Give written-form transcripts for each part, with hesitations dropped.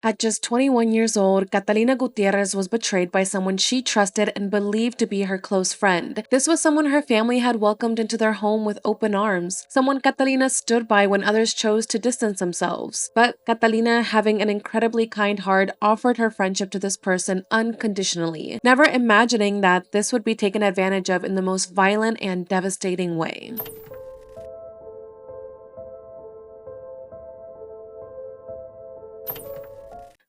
At just 21 years old, Catalina Gutiérrez was betrayed by someone she trusted and believed to be her close friend. This was someone her family had welcomed into their home with open arms, someone Catalina stood by when others chose to distance themselves. But Catalina, having an incredibly kind heart, offered her friendship to this person unconditionally, never imagining that this would be taken advantage of in the most violent and devastating way.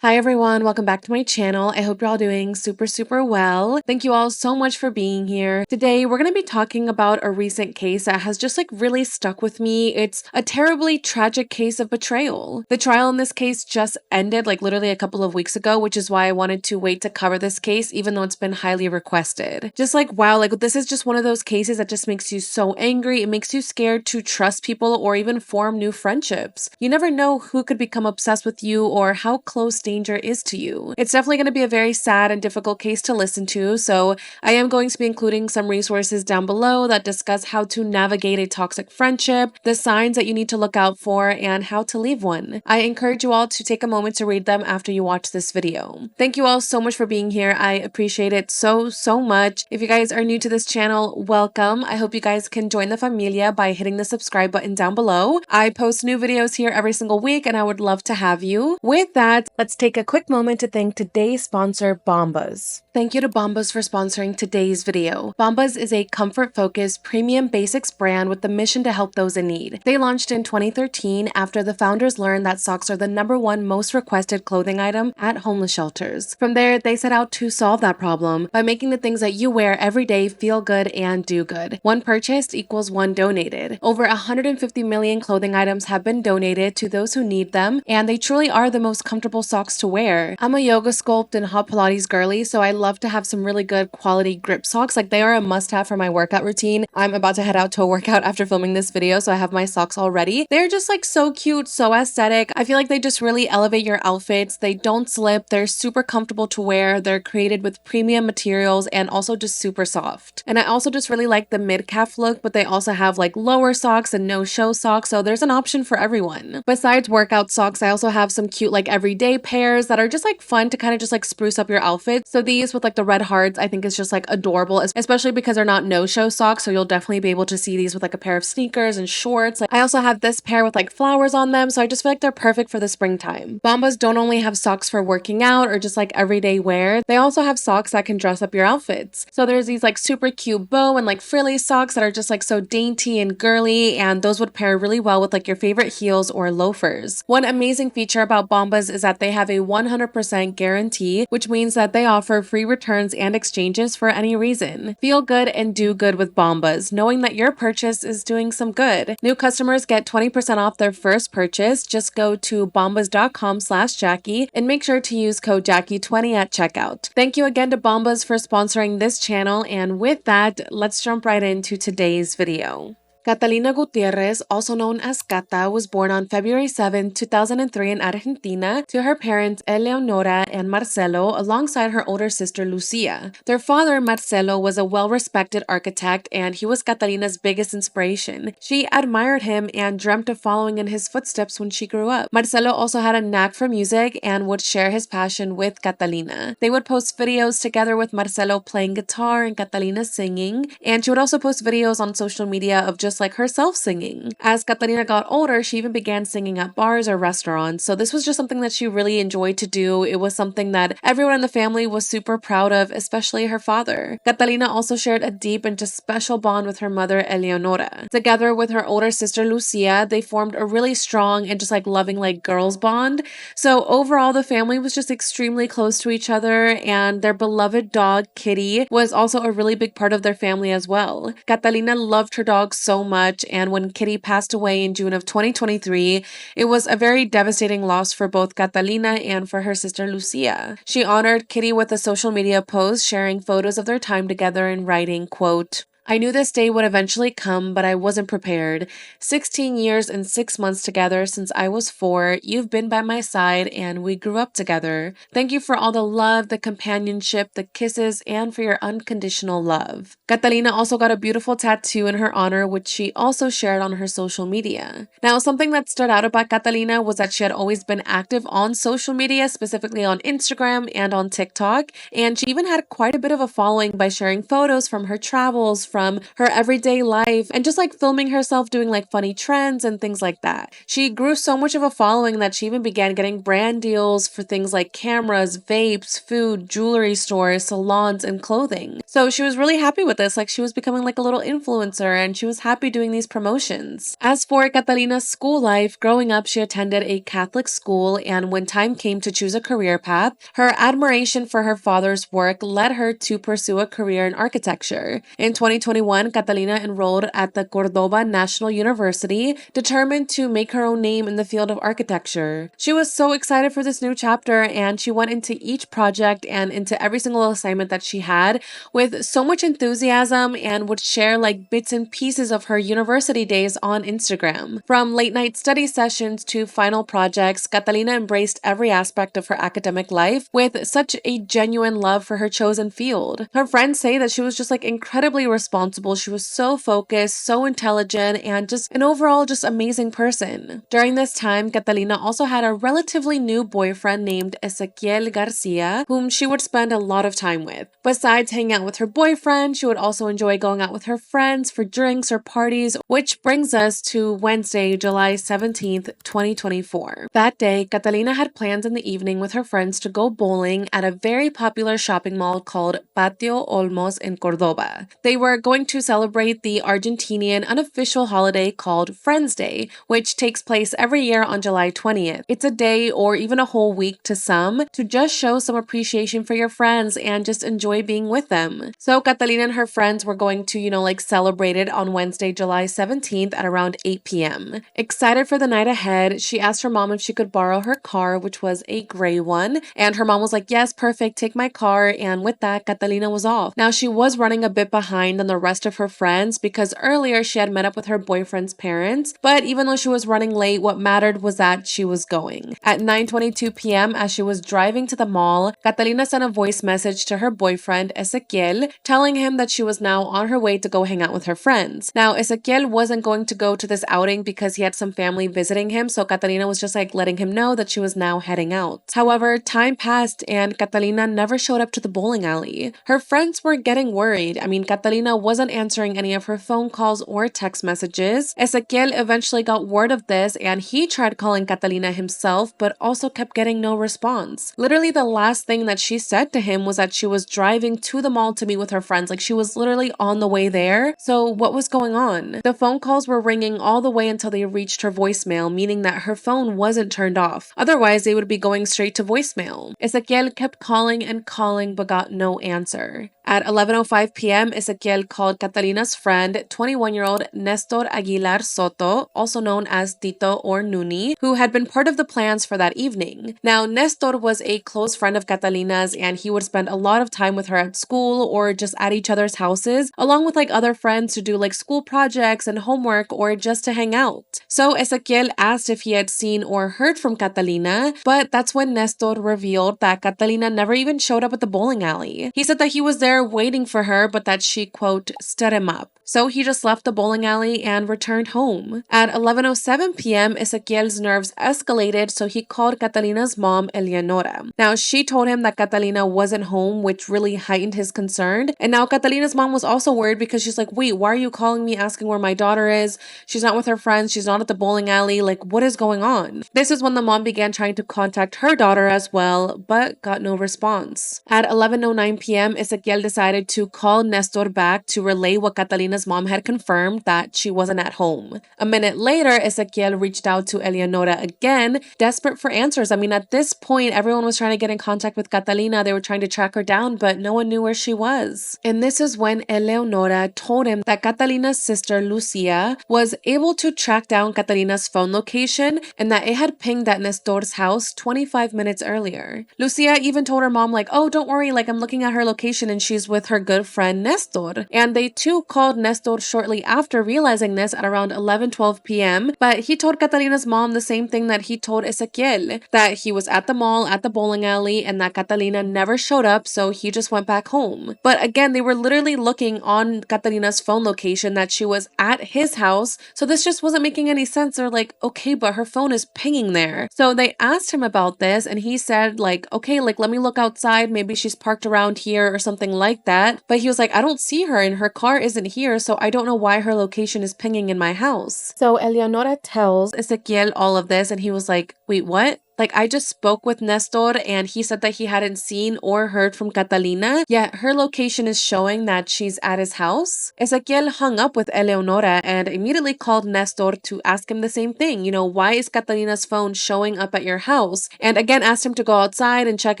Hi everyone, welcome back to my channel. I hope you're all doing super well. Thank you all so much for being here. Today we're going to be talking about a recent case that has just really stuck with me. It's a terribly tragic case of betrayal. The trial in this case just ended literally a couple of weeks ago, which is why I wanted to wait to cover this case even though it's been highly requested. Just wow, this is just one of those cases that just makes you so angry. It makes you scared to trust people or even form new friendships. You never know who could become obsessed with you or how close danger is to you. It's definitely going to be a very sad and difficult case to listen to, so I am going to be including some resources down below that discuss how to navigate a toxic friendship, the signs that you need to look out for, and how to leave one. I encourage you all to take a moment to read them after you watch this video. Thank you all so much for being here. I appreciate it so much. If you guys are new to this channel, welcome. I hope you guys can join the familia by hitting the subscribe button down below. I post new videos here every single week and I would love to have you. With that, let's take a quick moment to thank today's sponsor, Bombas. Thank you to Bombas for sponsoring today's video. Bombas is a comfort-focused premium basics brand with the mission to help those in need. They launched in 2013 after the founders learned that socks are the #1 most requested clothing item at homeless shelters. From there, they set out to solve that problem by making the things that you wear every day feel good and do good. One purchased equals one donated. Over 150 million clothing items have been donated to those who need them, and they truly are the most comfortable socks to wear. I'm a yoga sculpt and hot Pilates girly, so I love to have some really good quality grip socks. They are a must-have for my workout routine. I'm about to head out to a workout after filming this video, so I have my socks all ready. They're just so cute, so aesthetic. I feel like they just really elevate your outfits. They don't slip. They're super comfortable to wear. They're created with premium materials and also just super soft. And I also just really like the mid-calf look, but they also have lower socks and no-show socks, so there's an option for everyone. Besides workout socks, I also have some cute everyday pairs that are just fun to kind of just spruce up your outfit. So these with the red hearts I think is just adorable, especially because they're not no-show socks, so you'll definitely be able to see these with a pair of sneakers and shorts. I also have this pair with flowers on them, so I just feel they're perfect for the springtime. Bombas don't only have socks for working out or just everyday wear, they also have socks that can dress up your outfits. So there's these super cute bow and frilly socks that are just so dainty and girly, and those would pair really well with your favorite heels or loafers. One amazing feature about Bombas is that they have a 100% guarantee, which means that they offer free returns and exchanges for any reason. Feel good and do good with Bombas, knowing that your purchase is doing some good. New customers get 20% off their first purchase. Just go to bombas.com/Jackie and make sure to use code Jackie20 at checkout. Thank you again to Bombas for sponsoring this channel, and with that, let's jump right into today's video. Catalina Gutiérrez, also known as Cata, was born on February 7, 2003 in Argentina to her parents Eleonora and Marcelo alongside her older sister Lucia. Their father, Marcelo, was a well-respected architect and he was Catalina's biggest inspiration. She admired him and dreamt of following in his footsteps when she grew up. Marcelo also had a knack for music and would share his passion with Catalina. They would post videos together with Marcelo playing guitar and Catalina singing, and she would also post videos on social media of just herself singing. As Catalina got older, she even began singing at bars or restaurants, so this was just something that she really enjoyed to do. It was something that everyone in the family was super proud of, especially her father. Catalina also shared a deep and just special bond with her mother Eleonora. Together with her older sister Lucia, they formed a really strong and just loving girls bond. So overall, the family was just extremely close to each other, and their beloved dog Kitty was also a really big part of their family as well. Catalina loved her dog so much, and when Kitty passed away in June of 2023, it was a very devastating loss for both Catalina and for her sister Lucia. She honored Kitty with a social media post sharing photos of their time together and writing, quote, I knew this day would eventually come, but I wasn't prepared. 16 years and 6 months together since I was 4. You've been by my side and we grew up together. Thank you for all the love, the companionship, the kisses, and for your unconditional love. Catalina also got a beautiful tattoo in her honor, which she also shared on her social media. Now, something that stood out about Catalina was that she had always been active on social media, specifically on Instagram and on TikTok, and she even had quite a bit of a following by sharing photos from her travels, from her everyday life, and just like filming herself doing like funny trends and things like that. She grew so much of a following that she even began getting brand deals for things like cameras, vapes, food, jewelry stores, salons, and clothing. So she was really happy with this, like she was becoming like a little influencer and she was happy doing these promotions. As for Catalina's school life, growing up she attended a Catholic school, and when time came to choose a career path, her admiration for her father's work led her to pursue a career in architecture. In 2021, Catalina enrolled at the Cordoba National University, determined to make her own name in the field of architecture. She was so excited for this new chapter, and she went into each project and into every single assignment that she had with so much enthusiasm and would share like bits and pieces of her university days on Instagram. From late night study sessions to final projects, Catalina embraced every aspect of her academic life with such a genuine love for her chosen field. Her friends say that she was just like incredibly responsible. She was so focused, so intelligent, and just an overall just amazing person. During this time, Catalina also had a relatively new boyfriend named Ezequiel Garcia, whom she would spend a lot of time with. Besides hanging out with her boyfriend, she would also enjoy going out with her friends for drinks or parties, which brings us to Wednesday, July 17th, 2024. That day, Catalina had plans in the evening with her friends to go bowling at a very popular shopping mall called Patio Olmos in Cordoba. They were going to celebrate the Argentinian unofficial holiday called Friends Day, which takes place every year on July 20th. It's a day or even a whole week to some to just show some appreciation for your friends and just enjoy being with them. So Catalina and her friends were going to, like celebrate it on Wednesday, July 17th at around 8 p.m. Excited for the night ahead, she asked her mom if she could borrow her car, which was a gray one, and her mom was like, yes, perfect, take my car, and with that, Catalina was off. Now, she was running a bit behind on the rest of her friends because earlier she had met up with her boyfriend's parents, but even though she was running late, what mattered was that she was going. At 9:22 p.m., as she was driving to the mall, Catalina sent a voice message to her boyfriend, Ezequiel, telling him that she was now on her way to go hang out with her friends. Now, Ezequiel wasn't going to go to this outing because he had some family visiting him, so Catalina was just like letting him know that she was now heading out. However, time passed and Catalina never showed up to the bowling alley. Her friends were getting worried. Catalina wasn't answering any of her phone calls or text messages. Ezequiel eventually got word of this and he tried calling Catalina himself, but also kept getting no response. Literally, the last thing that she said to him was that she was driving to the mall to meet with her friends. Like, she was literally on the way there. So what was going on? The phone calls were ringing all the way until they reached her voicemail, meaning that her phone wasn't turned off. Otherwise, they would be going straight to voicemail. Ezequiel kept calling and calling but got no answer. At 11:05 p.m., Ezequiel called Catalina's friend, 21-year-old Nestor Aguilar Soto, also known as Tito or Nuni, who had been part of the plans for that evening. Now, Nestor was a close friend of Catalina's and he would spend a lot of time with her at school or just at each other's houses, along with like other friends to do like school projects and homework or just to hang out. So Ezequiel asked if he had seen or heard from Catalina, but that's when Nestor revealed that Catalina never even showed up at the bowling alley. He said that he was there waiting for her, but that she, quote, stood him up. So he just left the bowling alley and returned home. At 11:07 p.m., Ezequiel's nerves escalated, so he called Catalina's mom, Eleonora. Now, she told him that Catalina wasn't home, which really heightened his concern. And now Catalina's mom was also worried because she's like, wait, why are you calling me asking where my daughter is? She's not with her friends. She's not at the bowling alley. Like, what is going on? This is when the mom began trying to contact her daughter as well, but got no response. At 11:09 p.m., Ezequiel decided to call Nestor back to relay what Catalina's mom had confirmed, that she wasn't at home. A minute later, Ezequiel reached out to Eleonora again, desperate for answers. At this point, everyone was trying to get in contact with Catalina. They were trying to track her down, but no one knew where she was. And this is when Eleonora told him that Catalina's sister, Lucia, was able to track down Catalina's phone location and that it had pinged at Nestor's house 25 minutes earlier. Lucia even told her mom, like, oh, don't worry, like, I'm looking at her location and she's she's with her good friend Nestor. And they too called Nestor shortly after realizing this at around 11:12 p.m. But he told Catalina's mom the same thing that he told Ezequiel, that he was at the mall, at the bowling alley, and that Catalina never showed up, so he just went back home. But again, they were literally looking on Catalina's phone location that she was at his house, so this just wasn't making any sense. They're like, okay, but her phone is pinging there. So they asked him about this, and he said, like, okay, like, let me look outside, maybe she's parked around here or something like that. But he was like, I don't see her and her car isn't here, so I don't know why her location is pinging in my house. So Eleonora tells Ezequiel all of this, and he was like, wait, what? Like, I just spoke with Nestor and he said that he hadn't seen or heard from Catalina, yet her location is showing that she's at his house. Ezequiel hung up with Eleonora and immediately called Nestor to ask him the same thing. You know, why is Catalina's phone showing up at your house? And again, asked him to go outside and check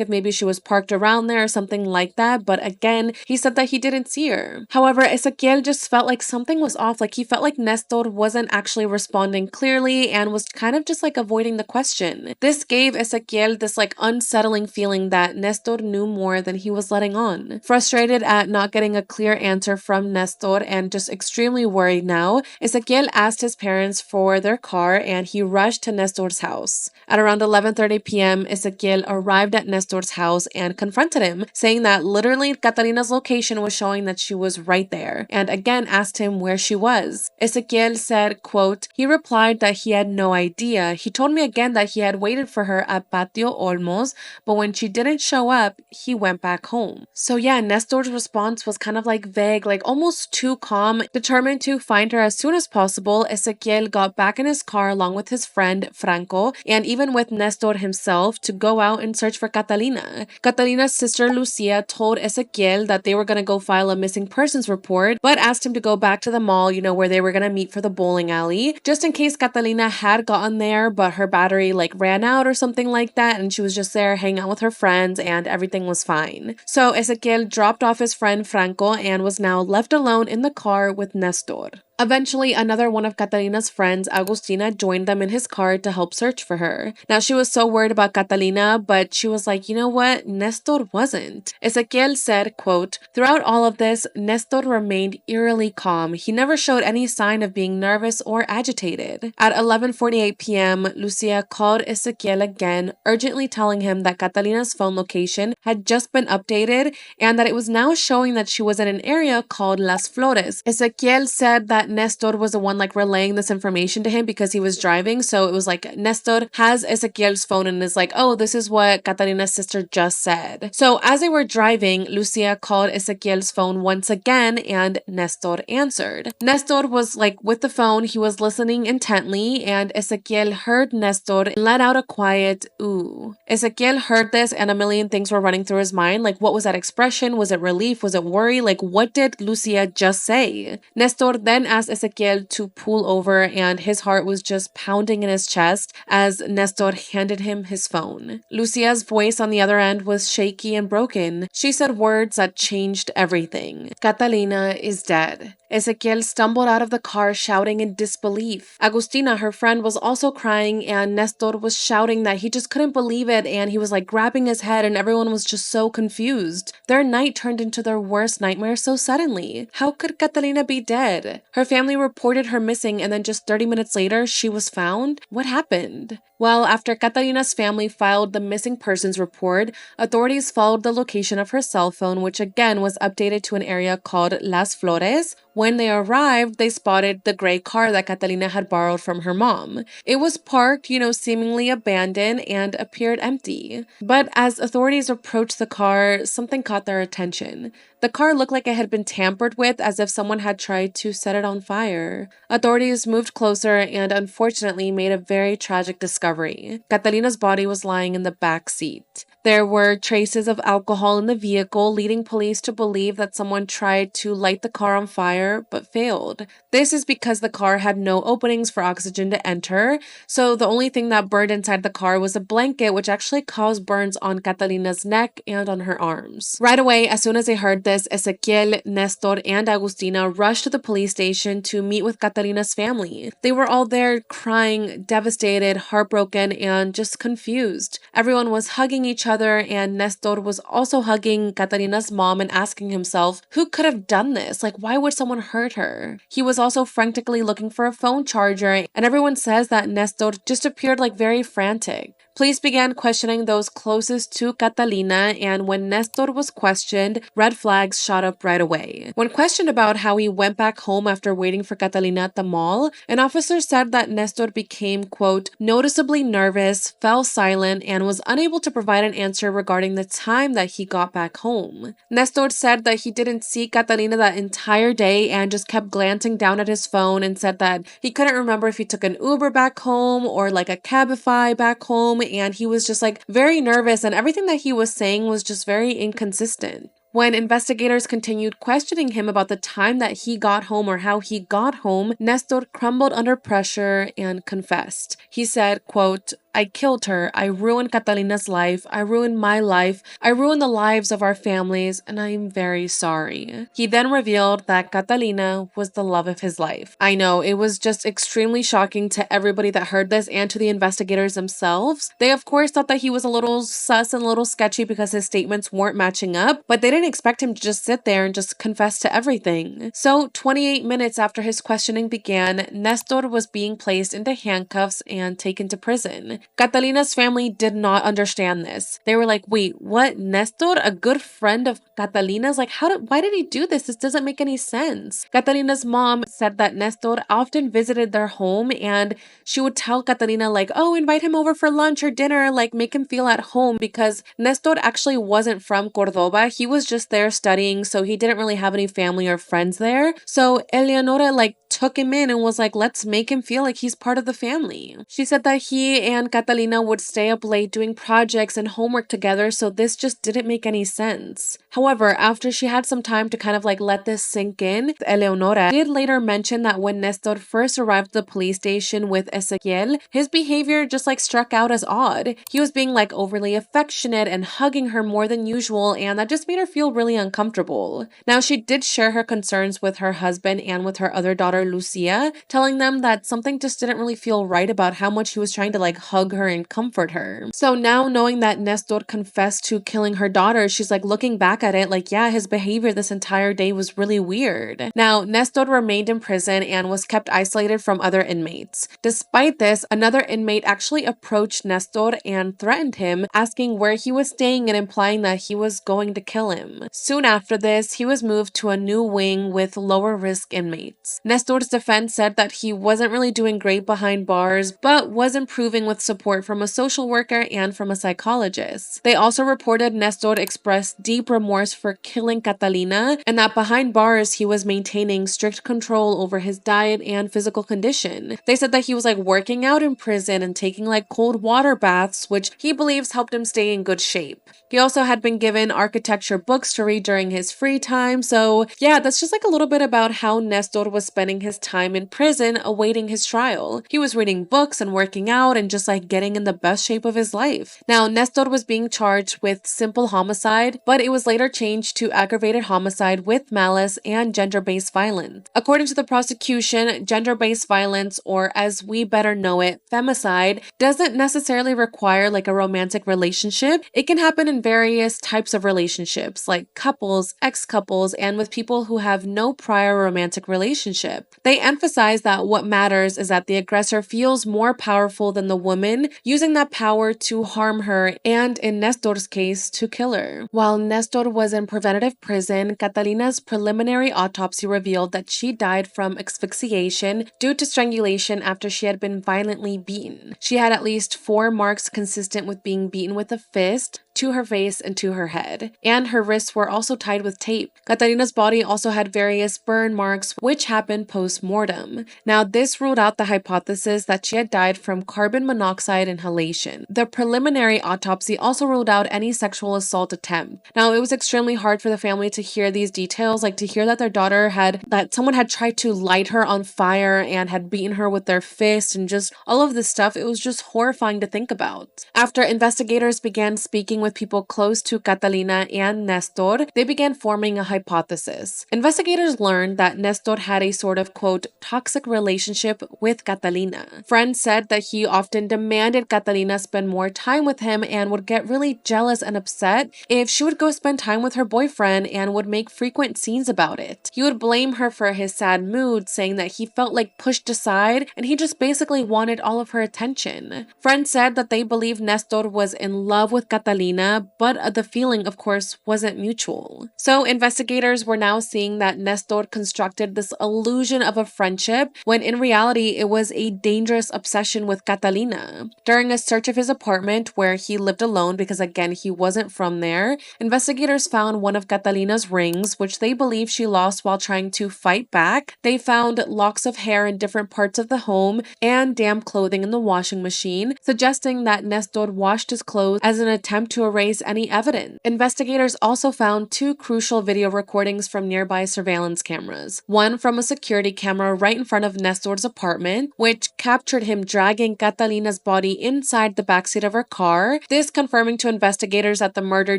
if maybe she was parked around there or something like that. But again, he said that he didn't see her. However, Ezequiel just felt like something was off. Like, he felt like Nestor wasn't actually responding clearly and was kind of just like avoiding the question. This gave Ezequiel this like unsettling feeling that Nestor knew more than he was letting on. Frustrated at not getting a clear answer from Nestor and just extremely worried now, Ezequiel asked his parents for their car and he rushed to Nestor's house. At around 11:30 p.m., Ezequiel arrived at Nestor's house and confronted him, saying that literally Catalina's location was showing that she was right there, and again asked him where she was. Ezequiel said, quote, he replied that he had no idea. He told me again that he had waited for her at Patio Olmos, but when she didn't show up, he went back home. So yeah, Nestor's response was kind of like vague, like almost too calm. Determined to find her as soon as possible, Ezequiel got back in his car along with his friend Franco, and even with Nestor himself, to go out and search for Catalina. Catalina's sister Lucia told Ezequiel that they were going to go file a missing persons report, but asked him to go back to the mall, you know, where they were going to meet for the bowling alley, just in case Catalina had gotten there, but her battery like ran out or something like that, and she was just there hanging out with her friends and everything was fine. So Ezequiel dropped off his friend Franco and was now left alone in the car with Nestor. Eventually, another one of Catalina's friends, Agustina, joined them in his car to help search for her. Now, she was so worried about Catalina, but she was like, you know what? Nestor wasn't. Ezequiel said, quote, throughout all of this, Nestor remained eerily calm. He never showed any sign of being nervous or agitated. At 11:48 p.m., Lucia called Ezequiel again, urgently telling him that Catalina's phone location had just been updated and that it was now showing that she was in an area called Las Flores. Ezequiel said that Nestor was the one like relaying this information to him because he was driving. So it was like Nestor has Ezequiel's phone and is like, oh, this is what Catalina's sister just said. So as they were driving, Lucia called Ezequiel's phone once again and Nestor answered. Nestor was like with the phone, he was listening intently, and Ezequiel heard Nestor let out a quiet ooh. Ezequiel heard this and a million things were running through his mind. Like, what was that expression? Was it relief? Was it worry? Like, what did Lucia just say? Nestor then asked Ezequiel to pull over, and his heart was just pounding in his chest as Nestor handed him his phone. Lucia's voice on the other end was shaky and broken. She said words that changed everything. Catalina is dead. Ezequiel stumbled out of the car shouting in disbelief. Agustina, her friend, was also crying, and Nestor was shouting that he just couldn't believe it, and he was like grabbing his head, and everyone was just so confused. Their night turned into their worst nightmare so suddenly. How could Catalina be dead? Her family reported her missing, and then just 30 minutes later, she was found? What happened? Well, after Catalina's family filed the missing persons report, authorities followed the location of her cell phone, which again was updated to an area called Las Flores. When they arrived, they spotted the gray car that Catalina had borrowed from her mom. It was parked, you know, seemingly abandoned and appeared empty. But as authorities approached the car, something caught their attention. The car looked like it had been tampered with, as if someone had tried to set it on fire. Authorities moved closer and unfortunately made a very tragic discovery. Catalina's body was lying in the back seat. There were traces of alcohol in the vehicle, leading police to believe that someone tried to light the car on fire, but failed. This is because the car had no openings for oxygen to enter, so the only thing that burned inside the car was a blanket, which actually caused burns on Catalina's neck and on her arms. Right away, as soon as they heard this, Ezequiel, Nestor, and Agustina rushed to the police station to meet with Catalina's family. They were all there crying, devastated, heartbroken, and just confused. Everyone was hugging each other other, and Nestor was also hugging Catalina's mom and asking himself, who could have done this? Like, why would someone hurt her? He was also frantically looking for a phone charger, and everyone says that Nestor just appeared like very frantic. Police began questioning those closest to Catalina, and when Nestor was questioned, red flags shot up right away. When questioned about how he went back home after waiting for Catalina at the mall, an officer said that Nestor became, quote, noticeably nervous, fell silent, and was unable to provide an answer regarding the time that he got back home. Nestor said that he didn't see Catalina that entire day and just kept glancing down at his phone and said that he couldn't remember if he took an Uber back home or like a Cabify back home, and he was just like very nervous, and everything that he was saying was just very inconsistent. When investigators continued questioning him about the time that he got home or how he got home, Nestor crumbled under pressure and confessed. He said, quote, I killed her. I ruined Catalina's life. I ruined my life. I ruined the lives of our families, and I am very sorry. He then revealed that Catalina was the love of his life. I know, it was just extremely shocking to everybody that heard this and to the investigators themselves. They, of course, thought that he was a little sus and a little sketchy because his statements weren't matching up, but they didn't expect him to just sit there and just confess to everything. So, 28 minutes after his questioning began, Nestor was being placed into handcuffs and taken to prison. Catalina's family did not understand this. They were like, wait, what? Nestor, a good friend of Catalina's? Like, why did he do this? This doesn't make any sense. Catalina's mom said that Nestor often visited their home, and she would tell Catalina like, oh, invite him over for lunch or dinner, like make him feel at home, because Nestor actually wasn't from Cordoba. He was just there studying, so he didn't really have any family or friends there. So Eleonora like took him in and was like, let's make him feel like he's part of the family. She said that he and Catalina would stay up late doing projects and homework together, so this just didn't make any sense. However, after she had some time to kind of like let this sink in, Eleonora did later mention that when Nestor first arrived at the police station with Ezequiel, his behavior just like struck out as odd. He was being like overly affectionate and hugging her more than usual, and that just made her feel really uncomfortable. Now, she did share her concerns with her husband and with her other daughter, Lucia, telling them that something just didn't really feel right about how much he was trying to like hug her and comfort her. So now, knowing that Nestor confessed to killing her daughter, she's like looking back at it like, yeah, his behavior this entire day was really weird. Now, Nestor remained in prison and was kept isolated from other inmates. Despite this, another inmate actually approached Nestor and threatened him, asking where he was staying and implying that he was going to kill him. Soon after this, he was moved to a new wing with lower risk inmates. Nestor's defense said that he wasn't really doing great behind bars, but was improving with support from a social worker and from a psychologist. They also reported Nestor expressed deep remorse for killing Catalina, and that behind bars he was maintaining strict control over his diet and physical condition. They said that he was like working out in prison and taking like cold water baths, which he believes helped him stay in good shape. He also had been given architecture books to read during his free time. So yeah, that's just like a little bit about how Nestor was spending his time in prison awaiting his trial. He was reading books and working out and just like getting in the best shape of his life. Now, Nestor was being charged with simple homicide, but it was later changed to aggravated homicide with malice and gender-based violence. According to the prosecution, gender-based violence, or as we better know it, femicide, doesn't necessarily require like a romantic relationship. It can happen in various types of relationships, like couples, ex-couples, and with people who have no prior romantic relationship. They emphasize that what matters is that the aggressor feels more powerful than the woman, using that power to harm her and, in Nestor's case, to kill her. While Nestor was in preventative prison, Catalina's preliminary autopsy revealed that she died from asphyxiation due to strangulation after she had been violently beaten. She had at least 4 marks consistent with being beaten with a fist to her face and to her head, and her wrists were also tied with tape. Catalina's body also had various burn marks, which happened post-mortem. Now, this ruled out the hypothesis that she had died from carbon monoxide inhalation. The preliminary autopsy also ruled out any sexual assault attempt. Now, it was extremely hard for the family to hear these details, like to hear that their daughter that someone had tried to light her on fire and had beaten her with their fist and just all of this stuff. It was just horrifying to think about. After investigators began speaking with people close to Catalina and Nestor, they began forming a hypothesis. Investigators learned that Nestor had a sort of, quote, toxic relationship with Catalina. Friends said that he often demanded Catalina spend more time with him and would get really jealous and upset if she would go spend time with her boyfriend and would make frequent scenes about it. He would blame her for his sad mood, saying that he felt like pushed aside and he just basically wanted all of her attention. Friends said that they believed Nestor was in love with Catalina, but the feeling, of course, wasn't mutual. So investigators were now seeing that Nestor constructed this illusion of a friendship when in reality it was a dangerous obsession with Catalina. During a search of his apartment where he lived alone, because again he wasn't from there, investigators found one of Catalina's rings, which they believe she lost while trying to fight back. They found locks of hair in different parts of the home and damp clothing in the washing machine, suggesting that Nestor washed his clothes as an attempt to erase any evidence. Investigators also found two crucial video recordings from nearby surveillance cameras. One from a security camera right in front of Nestor's apartment, which captured him dragging Catalina's body inside the backseat of her car, this confirming to investigators that the murder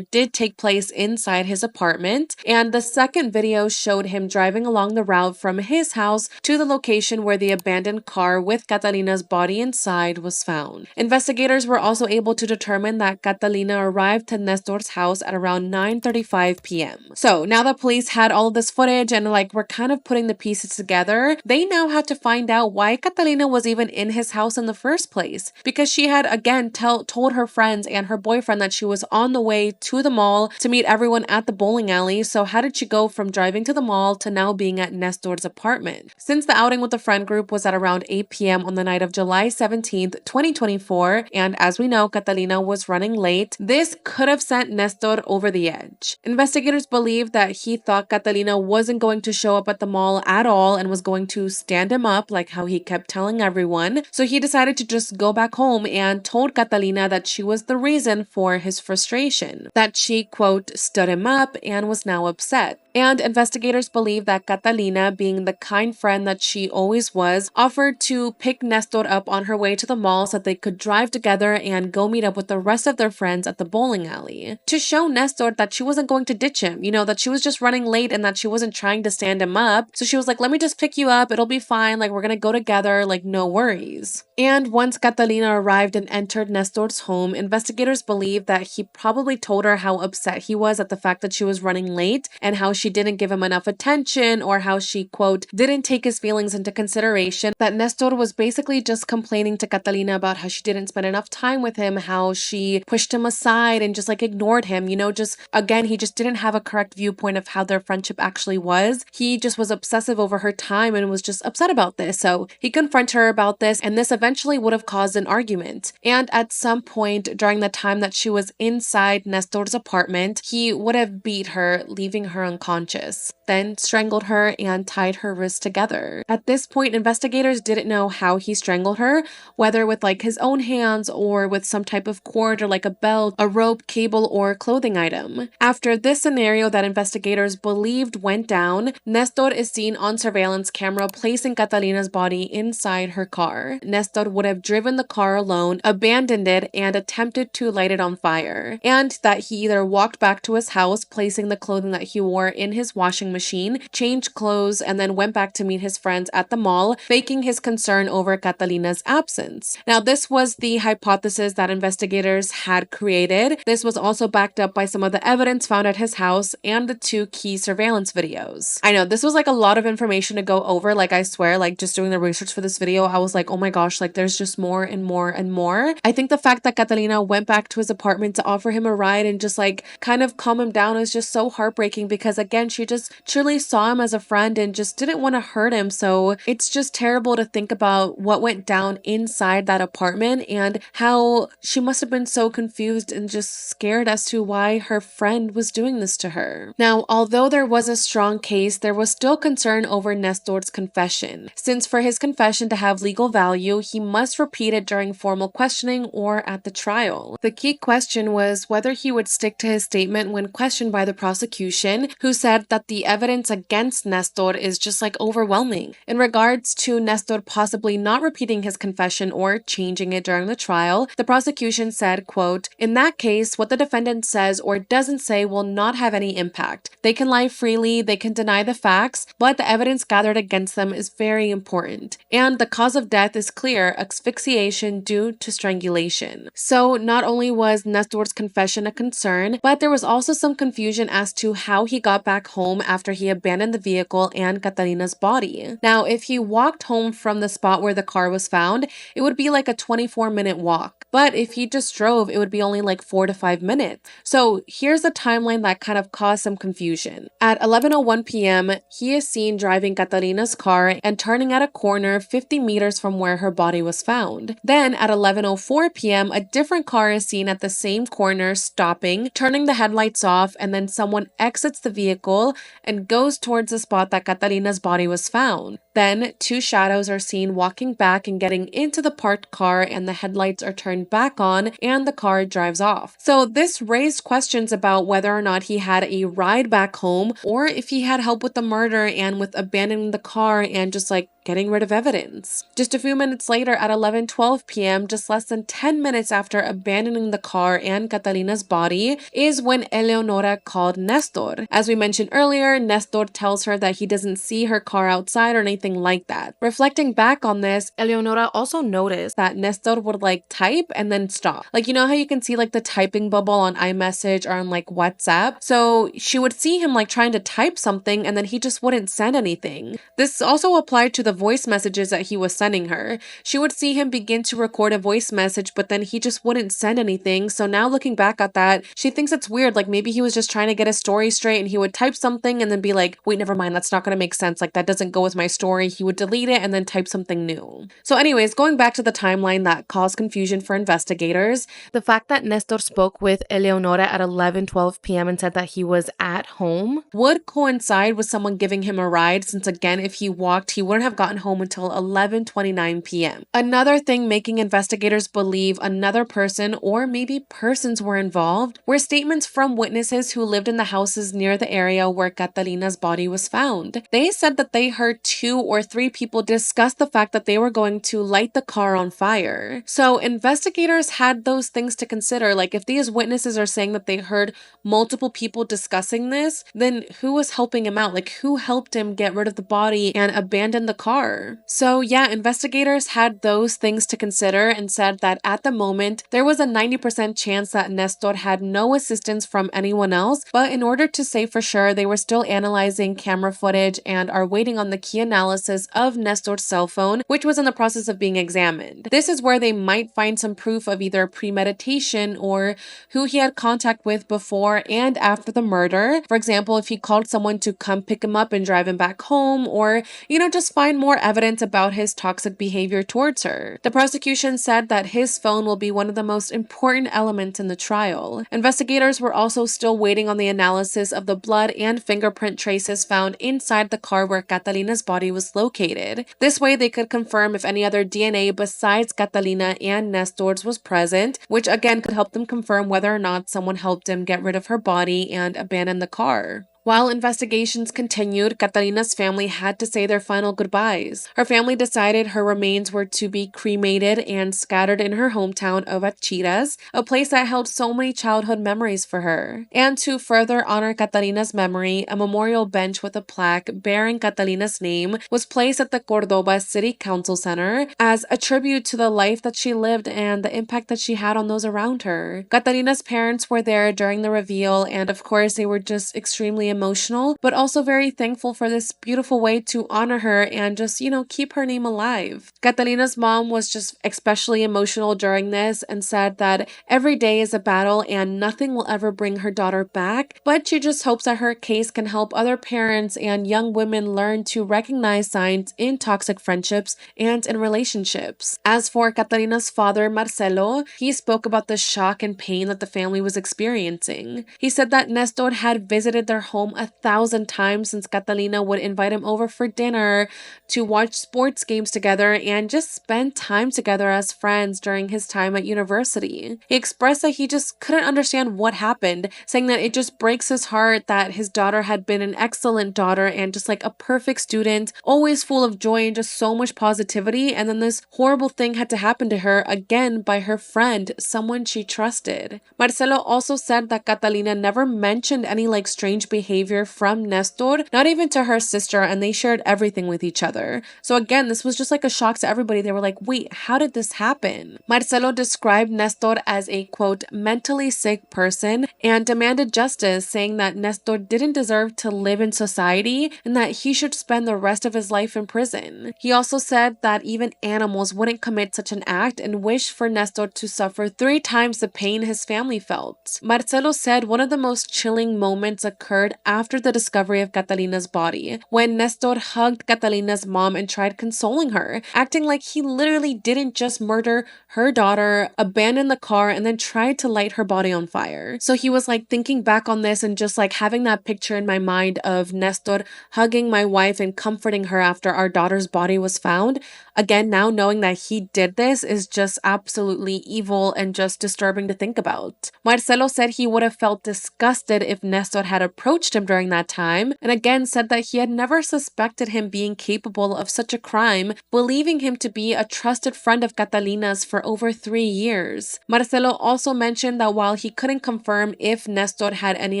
did take place inside his apartment. And the second video showed him driving along the route from his house to the location where the abandoned car with Catalina's body inside was found. Investigators were also able to determine that Catalina arrived to Nestor's house at around 9:35 p.m. So now that police had all of this footage and were kind of putting the pieces together, they now had to find out why Catalina was even in his house in the first place, because she had again told her friends and her boyfriend that she was on the way to the mall to meet everyone at the bowling alley. So how did she go from driving to the mall to now being at Nestor's apartment? Since the outing with the friend group was at around 8 p.m. on the night of July 17th, 2024, and as we know, Catalina was running late, this could have sent Nestor over the edge. Investigators believe that he thought Catalina wasn't going to show up at the mall at all and was going to stand him up like how he kept telling everyone. So he decided to just go back home and told Catalina that she was the reason for his frustration, that she, quote, stood him up and was now upset. And investigators believe that Catalina, being the kind friend that she always was, offered to pick Nestor up on her way to the mall so that they could drive together and go meet up with the rest of their friends at the bowling alley, to show Nestor that she wasn't going to ditch him, that she was just running late and that she wasn't trying to stand him up. So she was like, let me just pick you up, it'll be fine, we're gonna go together, no worries. And once Catalina arrived and entered Nestor's home, investigators believe that he probably told her how upset he was at the fact that she was running late and how she didn't give him enough attention, or how she, quote, didn't take his feelings into consideration, that Nestor was basically just complaining to Catalina about how she didn't spend enough time with him, how she pushed him aside and just ignored him, just again, he just didn't have a correct viewpoint of how their friendship actually was. He just was obsessive over her time and was just upset about this. So he confronted her about this, and this eventually would have caused an argument. And at some point during the time that she was inside Nestor's apartment, he would have beat her, leaving her unconscious, then strangled her and tied her wrists together. At this point, investigators didn't know how he strangled her, whether with his own hands or with some type of cord or a belt, a rope, cable, or clothing item. After this scenario that investigators believed went down, Nestor is seen on surveillance camera placing Catalina's body inside her car. Nestor would have driven the car alone, abandoned it, and attempted to light it on fire. And that he either walked back to his house, placing the clothing that he wore in his washing machine, changed clothes, and then went back to meet his friends at the mall, faking his concern over Catalina's absence. Now, this was the hypothesis that investigators had created. This was also backed up by some of the evidence found at his house and the two key surveillance videos. I know this was a lot of information to go over. I swear, just doing the research for this video, I was like, oh my gosh, there's just more and more and more. I think the fact that Catalina went back to his apartment to offer him a ride and just kind of calm him down is just so heartbreaking, because again, she just truly saw him as a friend and just didn't want to hurt him. So it's just terrible to think about what went down inside that apartment and how she must have been so confused and just scared as to why her friend was doing this to her. Now, although there was a strong case, there was still concern over Nestor's confession, since for his confession to have legal value, he must repeat it during formal questioning or at the trial. The key question was whether he would stick to his statement when questioned by the prosecution, who said that the evidence against Nestor is just overwhelming. In regards to Nestor possibly not repeating his confession or changing it during the trial, the prosecution said, quote, "In that that case, what the defendant says or doesn't say will not have any impact. They can lie freely, they can deny the facts, but the evidence gathered against them is very important. And the cause of death is clear: asphyxiation due to strangulation. So not only was Nestor's confession a concern, but there was also some confusion as to how he got back home after he abandoned the vehicle and Catalina's body. Now, if he walked home from the spot where the car was found, it would be like a 24-minute walk. But if he just drove, it would be only like 4 to 5 minutes. So here's the timeline that kind of caused some confusion. At 11:01 p.m., he is seen driving Catalina's car and turning at a corner 50 meters from where her body was found. Then at 11:04 p.m., a different car is seen at the same corner, stopping, turning the headlights off, and then someone exits the vehicle and goes towards the spot that Catalina's body was found. Then, two shadows are seen walking back and getting into the parked car, and the headlights are turned back on and the car drives off. So this raised questions about whether or not he had a ride back home or if he had help with the murder and with abandoning the car and just like getting rid of evidence. Just a few minutes later at 11:12 p.m., just less than 10 minutes after abandoning the car and Catalina's body, is when Eleonora called Nestor. As we mentioned earlier, Nestor tells her that he doesn't see her car outside or anything like that. Reflecting back on this, Eleonora also noticed that Nestor would like type and then stop. Like, you know how you can see like the typing bubble on iMessage or on like WhatsApp? So she would see him like trying to type something and then he just wouldn't send anything. This also applied to the voice messages that he was sending her. She would see him begin to record a voice message, but then he just wouldn't send anything. So now looking back at that, she thinks it's weird. Like maybe he was just trying to get his story straight and he would type something and then be like, wait, never mind, that's not going to make sense. Like that doesn't go with my story. He would delete it and then type something new. So anyways, going back to the timeline that caused confusion for investigators, the fact that Nestor spoke with Eleonora at 11:12 p.m. and said that he was at home would coincide with someone giving him a ride, since again, if he walked, he wouldn't have gotten home until 11:29 p.m. Another thing making investigators believe another person or maybe persons were involved were statements from witnesses who lived in the houses near the area where Catalina's body was found. They said that they heard 2 or 3 people discuss the fact that they were going to light the car on fire. So investigators had those things to consider. Like if these witnesses are saying that they heard multiple people discussing this, then who was helping him out? Like who helped him get rid of the body and abandon the car? So yeah, investigators had those things to consider and said that at the moment, there was a 90% chance that Nestor had no assistance from anyone else, but in order to say for sure, they were still analyzing camera footage and are waiting on the key analysis of Nestor's cell phone, which was in the process of being examined. This is where they might find some proof of either premeditation or who he had contact with before and after the murder. For example, if he called someone to come pick him up and drive him back home, or, you know, just find more evidence about his toxic behavior towards her. The prosecution said that his phone will be one of the most important elements in the trial. Investigators were also still waiting on the analysis of the blood and fingerprint traces found inside the car where Catalina's body was located. This way they could confirm if any other DNA besides Catalina and Nestor's was present, which again could help them confirm whether or not someone helped him get rid of her body and abandon the car. While investigations continued, Catalina's family had to say their final goodbyes. Her family decided her remains were to be cremated and scattered in her hometown of Achiras, a place that held so many childhood memories for her. And to further honor Catalina's memory, a memorial bench with a plaque bearing Catalina's name was placed at the Cordoba City Council Center as a tribute to the life that she lived and the impact that she had on those around her. Catalina's parents were there during the reveal, and of course they were just extremely emotional, but also very thankful for this beautiful way to honor her and just, you know, keep her name alive. Catalina's mom was just especially emotional during this and said that every day is a battle and nothing will ever bring her daughter back, but she just hopes that her case can help other parents and young women learn to recognize signs in toxic friendships and in relationships. As for Catalina's father, Marcelo, he spoke about the shock and pain that the family was experiencing. He said that Nestor had visited their home home 1,000 times since Catalina would invite him over for dinner, to watch sports games together, and just spend time together as friends during his time at university. He expressed that he just couldn't understand what happened, saying that it just breaks his heart that his daughter had been an excellent daughter and just like a perfect student, always full of joy and just so much positivity, and then this horrible thing had to happen to her again by her friend, someone she trusted. Marcelo also said that Catalina never mentioned any like strange behavior from Nestor, not even to her sister, and they shared everything with each other. So again, this was just like a shock to everybody. They were like, wait, how did this happen? Marcelo described Nestor as a, quote, mentally sick person and demanded justice, saying that Nestor didn't deserve to live in society and that he should spend the rest of his life in prison. He also said that even animals wouldn't commit such an act and wished for Nestor to suffer 3 times the pain his family felt. Marcelo said one of the most chilling moments occurred after the discovery of Catalina's body, when Nestor hugged Catalina's mom and tried consoling her, acting like he literally didn't just murder her daughter, abandon the car, and then tried to light her body on fire. So he was like thinking back on this and just like having that picture in my mind of Nestor hugging my wife and comforting her after our daughter's body was found. Again, now knowing that he did this is just absolutely evil and just disturbing to think about. Marcelo said he would have felt disgusted if Nestor had approached him during that time, and again said that he had never suspected him being capable of such a crime, believing him to be a trusted friend of Catalina's for over 3 years. Marcelo also mentioned that while he couldn't confirm if Nestor had any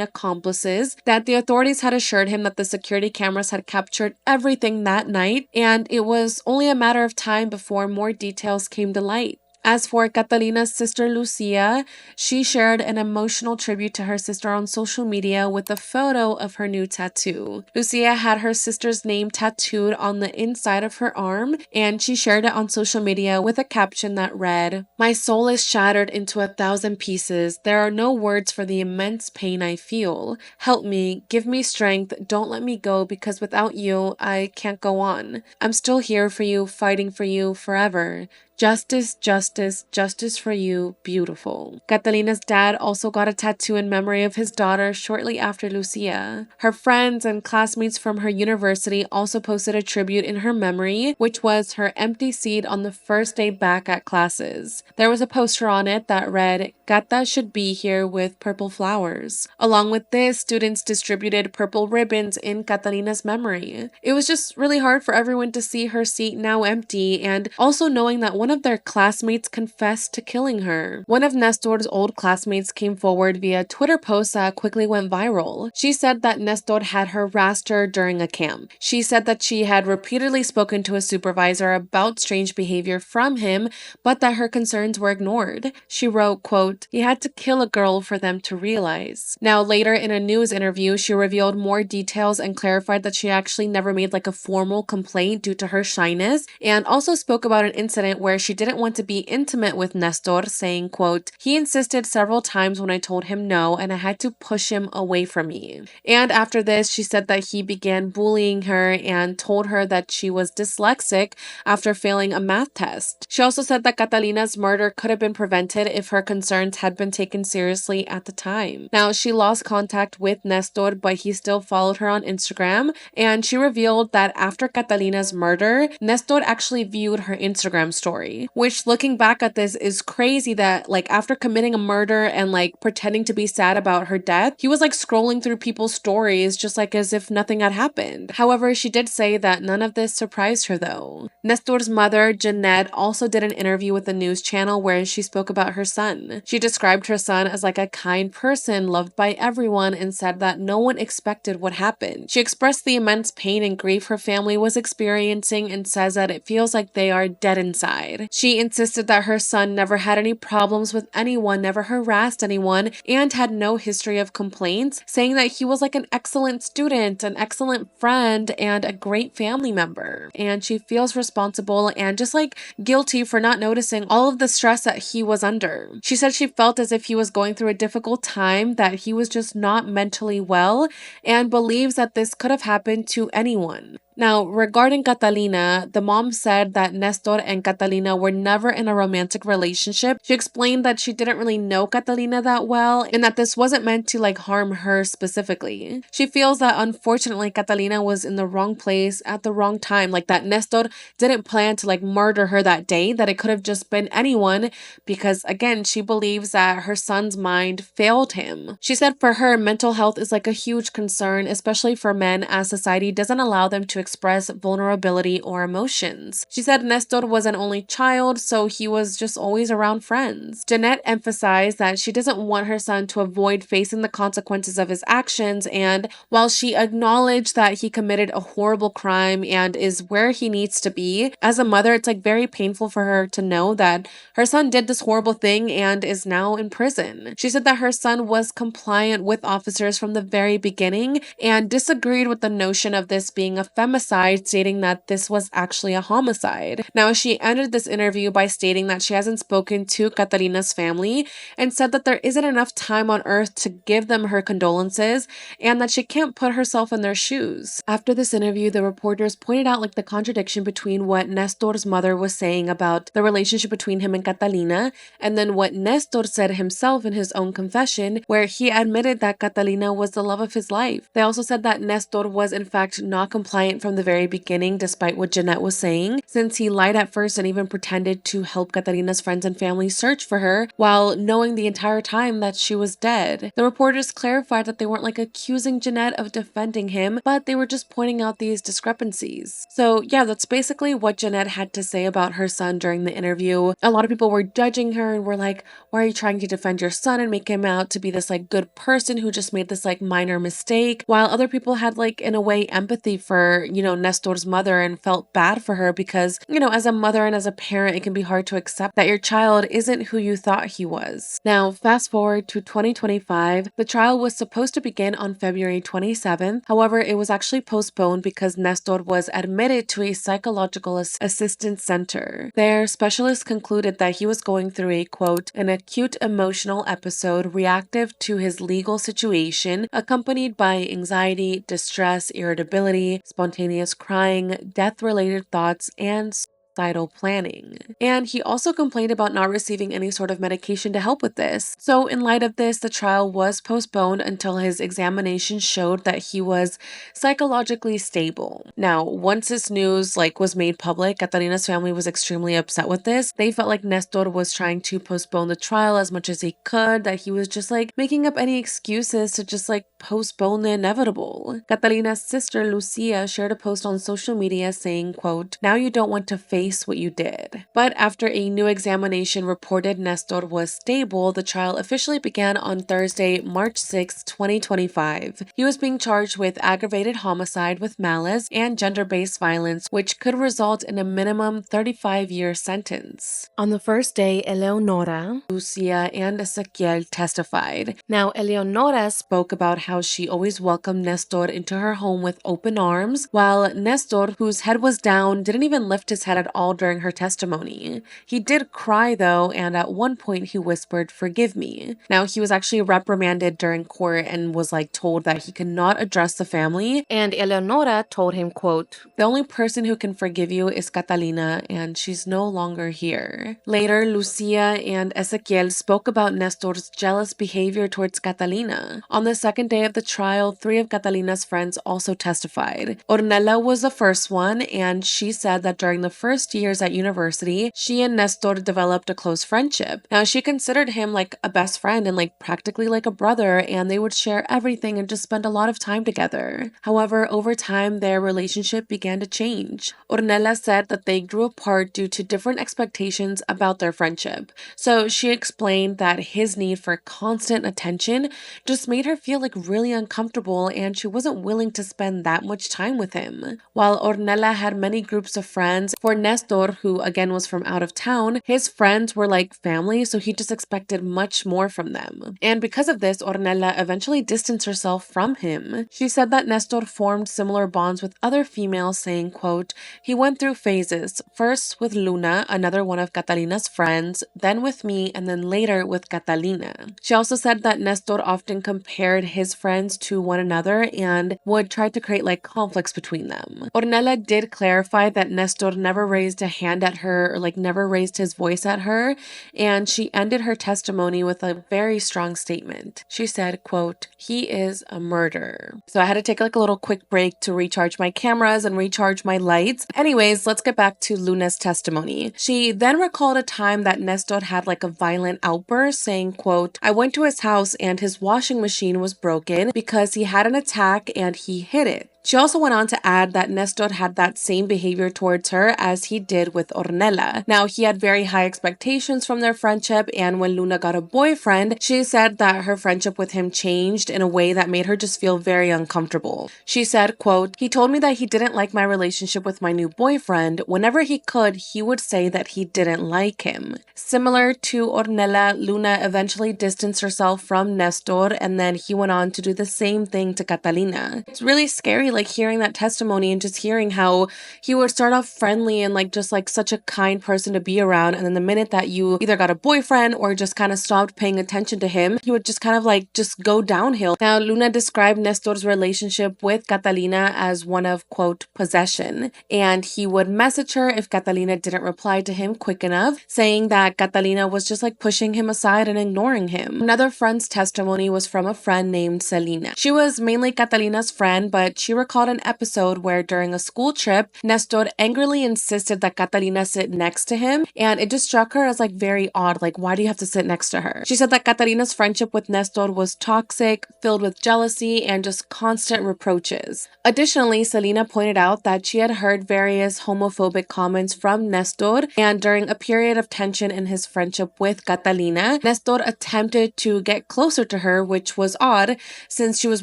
accomplices, that the authorities had assured him that the security cameras had captured everything that night, and it was only a matter of time before more details came to light. As for Catalina's sister Lucia, she shared an emotional tribute to her sister on social media with a photo of her new tattoo. Lucia had her sister's name tattooed on the inside of her arm, and she shared it on social media with a caption that read, "My soul is shattered into 1,000 pieces. There are no words for the immense pain I feel. Help me, give me strength, don't let me go, because without you, I can't go on. I'm still here for you, fighting for you forever. Justice, justice, justice for you, beautiful." Catalina's dad also got a tattoo in memory of his daughter shortly after Lucia. Her friends and classmates from her university also posted a tribute in her memory, which was her empty seat on the first day back at classes. There was a poster on it that read, "Gata should be here with purple flowers." Along with this, students distributed purple ribbons in Catalina's memory. It was just really hard for everyone to see her seat now empty, and also knowing that one of their classmates confessed to killing her. One of Nestor's old classmates came forward via Twitter post that quickly went viral. She said that Nestor had harassed her during a camp. She said that she had repeatedly spoken to a supervisor about strange behavior from him, but that her concerns were ignored. She wrote, quote, "He had to kill a girl for them to realize." Now later in a news interview, she revealed more details and clarified that she actually never made like a formal complaint due to her shyness, and also spoke about an incident where she didn't want to be intimate with Nestor, saying, quote, "He insisted several times when I told him no, and I had to push him away from me." And after this, she said that he began bullying her and told her that she was dyslexic after failing a math test. She also said that Catalina's murder could have been prevented if her concerns had been taken seriously at the time. Now, she lost contact with Nestor, but he still followed her on Instagram, and she revealed that after Catalina's murder, Nestor actually viewed her Instagram story, which, looking back at this, is crazy that like after committing a murder and like pretending to be sad about her death, he was like scrolling through people's stories just like as if nothing had happened. However, she did say that none of this surprised her though. Nestor's mother, Jeanette, also did an interview with the news channel where she spoke about her son. She described her son as like a kind person, loved by everyone, and said that no one expected what happened. She expressed the immense pain and grief her family was experiencing and says that it feels like they are dead inside. She insisted that her son never had any problems with anyone, never harassed anyone, and had no history of complaints, saying that he was like an excellent student, an excellent friend, and a great family member. And she feels responsible and just like guilty for not noticing all of the stress that he was under. She said she felt as if he was going through a difficult time, that he was just not mentally well, and believes that this could have happened to anyone. Now, regarding Catalina, the mom said that Nestor and Catalina were never in a romantic relationship. She explained that she didn't really know Catalina that well and that this wasn't meant to harm her specifically. She feels that unfortunately Catalina was in the wrong place at the wrong time, like that Nestor didn't plan to murder her that day, that it could have just been anyone because again, she believes that her son's mind failed him. She said for her, mental health is a huge concern, especially for men, as society doesn't allow them to express vulnerability or emotions. She said Nestor was an only child, so he was just always around friends. Jeanette emphasized that she doesn't want her son to avoid facing the consequences of his actions, and while she acknowledged that he committed a horrible crime and is where he needs to be, as a mother, it's very painful for her to know that her son did this horrible thing and is now in prison. She said that her son was compliant with officers from the very beginning and disagreed with the notion of this being a femicide, stating that this was actually a homicide. Now, she ended this interview by stating that she hasn't spoken to Catalina's family and said that there isn't enough time on earth to give them her condolences and that she can't put herself in their shoes. After this interview, the reporters pointed out the contradiction between what Nestor's mother was saying about the relationship between him and Catalina and then what Nestor said himself in his own confession, where he admitted that Catalina was the love of his life. They also said that Nestor was in fact not compliant from the very beginning, despite what Jeanette was saying, since he lied at first and even pretended to help Catalina's friends and family search for her while knowing the entire time that she was dead. The reporters clarified that they weren't accusing Jeanette of defending him, but they were just pointing out these discrepancies. So yeah, that's basically what Jeanette had to say about her son during the interview. A lot of people were judging her and were like, why are you trying to defend your son and make him out to be this good person who just made this minor mistake? While other people had in a way empathy for, Nestor's mother and felt bad for her because, as a mother and as a parent, it can be hard to accept that your child isn't who you thought he was. Now, fast forward to 2025, the trial was supposed to begin on February 27th. However, it was actually postponed because Nestor was admitted to a psychological assistance center. There, specialists concluded that he was going through a, quote, an acute emotional episode reactive to his legal situation, accompanied by anxiety, distress, irritability, spontaneous crying, death-related thoughts, and suicidal planning. And he also complained about not receiving any sort of medication to help with this. So in light of this, the trial was postponed until his examination showed that he was psychologically stable. Now, once this news was made public, Catalina's family was extremely upset with this. They felt like Nestor was trying to postpone the trial as much as he could, that he was just making up any excuses to just postpone the inevitable. Catalina's sister Lucia shared a post on social media saying, quote, now you don't want to face what you did. But after a new examination reported Nestor was stable, the trial officially began on Thursday, March 6, 2025. He was being charged with aggravated homicide with malice and gender-based violence, which could result in a minimum 35-year sentence. On the first day, Eleonora, Lucia, and Ezequiel testified. Now, Eleonora spoke about how she always welcomed Nestor into her home with open arms, while Nestor, whose head was down, didn't even lift his head at all during her testimony. He did cry though, and at one point he whispered, "Forgive me." Now, he was actually reprimanded during court and was told that he could not address the family, and Eleonora told him, quote, "The only person who can forgive you is Catalina, and she's no longer here." Later, Lucia and Ezequiel spoke about Nestor's jealous behavior towards Catalina. On the second day of the trial, 3 of Catalina's friends also testified. Ornella was the first one, and she said that during the first years at university, she and Nestor developed a close friendship. Now, she considered him a best friend and practically a brother, and they would share everything and just spend a lot of time together. However, over time, their relationship began to change. Ornella said that they grew apart due to different expectations about their friendship. So she explained that his need for constant attention just made her feel really uncomfortable, and she wasn't willing to spend that much time with him. While Ornella had many groups of friends, for Nestor, who again was from out of town, his friends were like family, so he just expected much more from them. And because of this, Ornella eventually distanced herself from him. She said that Nestor formed similar bonds with other females, saying, quote, "He went through phases, first with Luna, another one of Catalina's friends, then with me, and then later with Catalina." She also said that Nestor often compared his friends to one another and would try to create like conflicts between them. Ornella did clarify that Nestor never raised a hand at her or like never raised his voice at her, and she ended her testimony with a very strong statement. She said, quote, "He is a murderer." So I had to take like a little quick break to recharge my cameras and recharge my lights. Anyways, let's get back to Luna's testimony. She then recalled a time that Nestor had like a violent outburst, saying, quote, "I went to his house and his washing machine was broken because he had an attack and he hid it." She also went on to add that Nestor had that same behavior towards her as he did with Ornella. Now, he had very high expectations from their friendship, and when Luna got a boyfriend, she said that her friendship with him changed in a way that made her just feel very uncomfortable. She said, quote, "He told me that he didn't like my relationship with my new boyfriend. Whenever he could, he would say that he didn't like him." Similar to Ornella, Luna eventually distanced herself from Nestor, and then he went on to do the same thing to Catalina. It's really scary like hearing that testimony and just hearing how he would start off friendly and like just like such a kind person to be around, and then the minute that you either got a boyfriend or just kind of stopped paying attention to him, he would just kind of like just go downhill. Now, Luna described Nestor's relationship with Catalina as one of, quote, possession, and he would message her if Catalina didn't reply to him quick enough, saying that Catalina was just like pushing him aside and ignoring him. Another friend's testimony was from a friend named Selena. She was mainly Catalina's friend, but she recalled an episode where during a school trip, Nestor angrily insisted that Catalina sit next to him, and it just struck her as like very odd, like why do you have to sit next to her? She said that Catalina's friendship with Nestor was toxic, filled with jealousy, and just constant reproaches. Additionally, Selena pointed out that she had heard various homophobic comments from Nestor, and during a period of tension in his friendship with Catalina, Nestor attempted to get closer to her, which was odd since she was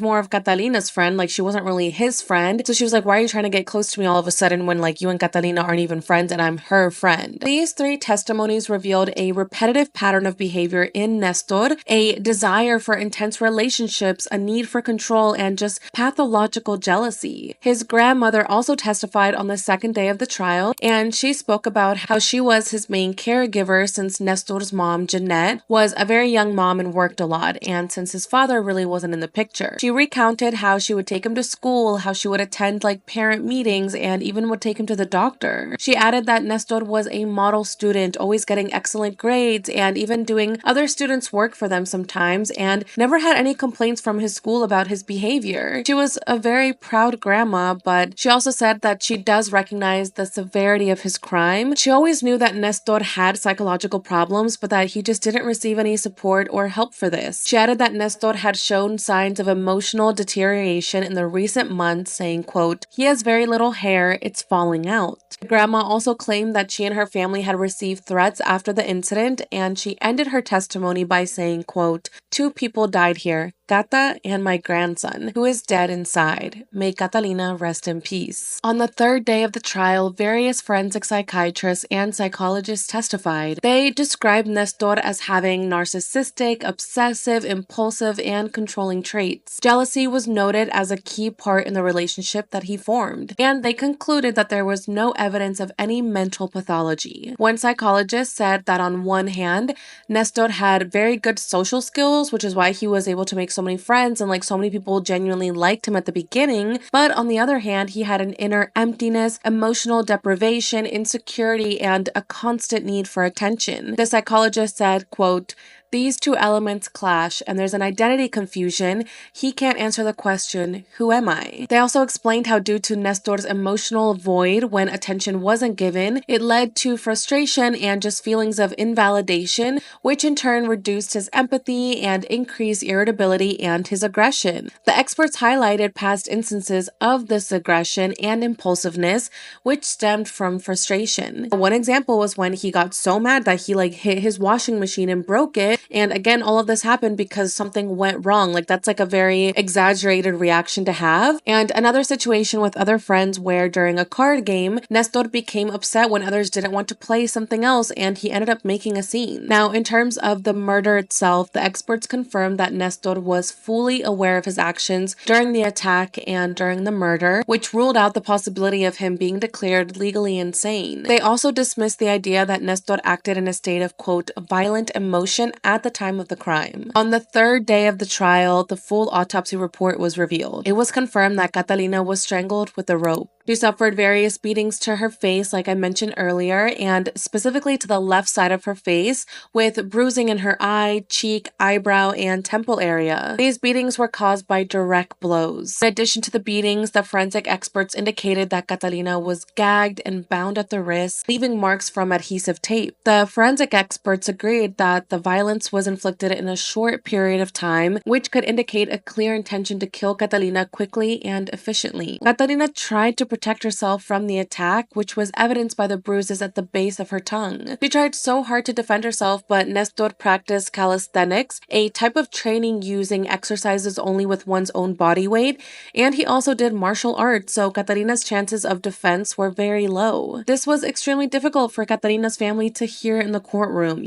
more of Catalina's friend, like she wasn't really his friend. So she was like, why are you trying to get close to me all of a sudden when like you and Catalina aren't even friends and I'm her friend? These three testimonies revealed a repetitive pattern of behavior in Nestor, a desire for intense relationships, a need for control, and just pathological jealousy. His grandmother also testified on the second day of the trial, and she spoke about how she was his main caregiver since Nestor's mom, Jeanette, was a very young mom and worked a lot, and since his father really wasn't in the picture. She recounted how she would take him to school, how she would attend like parent meetings, and even would take him to the doctor. She added that Nestor was a model student, always getting excellent grades and even doing other students' work for them sometimes, and never had any complaints from his school about his behavior. She was a very proud grandma, but she also said that she does recognize the severity of his crime. She always knew that Nestor had psychological problems, but that he just didn't receive any support or help for this. She added that Nestor had shown signs of emotional deterioration in the recent months, saying, quote, "He has very little hair, it's falling out." Grandma also claimed that she and her family had received threats after the incident, and she ended her testimony by saying, quote, "Two people died here, Cata and my grandson, who is dead inside. May Catalina rest in peace." On the third day of the trial, various forensic psychiatrists and psychologists testified. They described Nestor as having narcissistic, obsessive, impulsive, and controlling traits. Jealousy was noted as a key part in the relationship that he formed, and they concluded that there was no evidence of any mental pathology. One psychologist said that on one hand, Nestor had very good social skills, which is why he was able to make so many friends and like so many people genuinely liked him at the beginning, but on the other hand, he had an inner emptiness, emotional deprivation, insecurity, and a constant need for attention. The psychologist said, quote, "These two elements clash, and there's an identity confusion. He can't answer the question, who am I?" They also explained how due to Nestor's emotional void when attention wasn't given, it led to frustration and just feelings of invalidation, which in turn reduced his empathy and increased irritability and his aggression. The experts highlighted past instances of this aggression and impulsiveness, which stemmed from frustration. One example was when he got so mad that he like hit his washing machine and broke it, And again, all of this happened because something went wrong. Like, that's like a very exaggerated reaction to have. And another situation with other friends where during a card game, Nestor became upset when others didn't want to play something else and he ended up making a scene. Now, in terms of the murder itself, the experts confirmed that Nestor was fully aware of his actions during the attack and during the murder, which ruled out the possibility of him being declared legally insane. They also dismissed the idea that Nestor acted in a state of, quote, violent emotion at the time of the crime. On the third day of the trial, the full autopsy report was revealed. It was confirmed that Catalina was strangled with a rope. She suffered various beatings to her face, like I mentioned earlier, and specifically to the left side of her face, with bruising in her eye, cheek, eyebrow, and temple area. These beatings were caused by direct blows. In addition to the beatings, the forensic experts indicated that Catalina was gagged and bound at the wrists, leaving marks from adhesive tape. The forensic experts agreed that the violence was inflicted in a short period of time, which could indicate a clear intention to kill Catalina quickly and efficiently. Catalina tried to protect herself from the attack, which was evidenced by the bruises at the base of her tongue. She tried so hard to defend herself, but Nestor practiced calisthenics, a type of training using exercises only with one's own body weight, and he also did martial arts, so Catalina's chances of defense were very low. This was extremely difficult for Catalina's family to hear in the courtroom,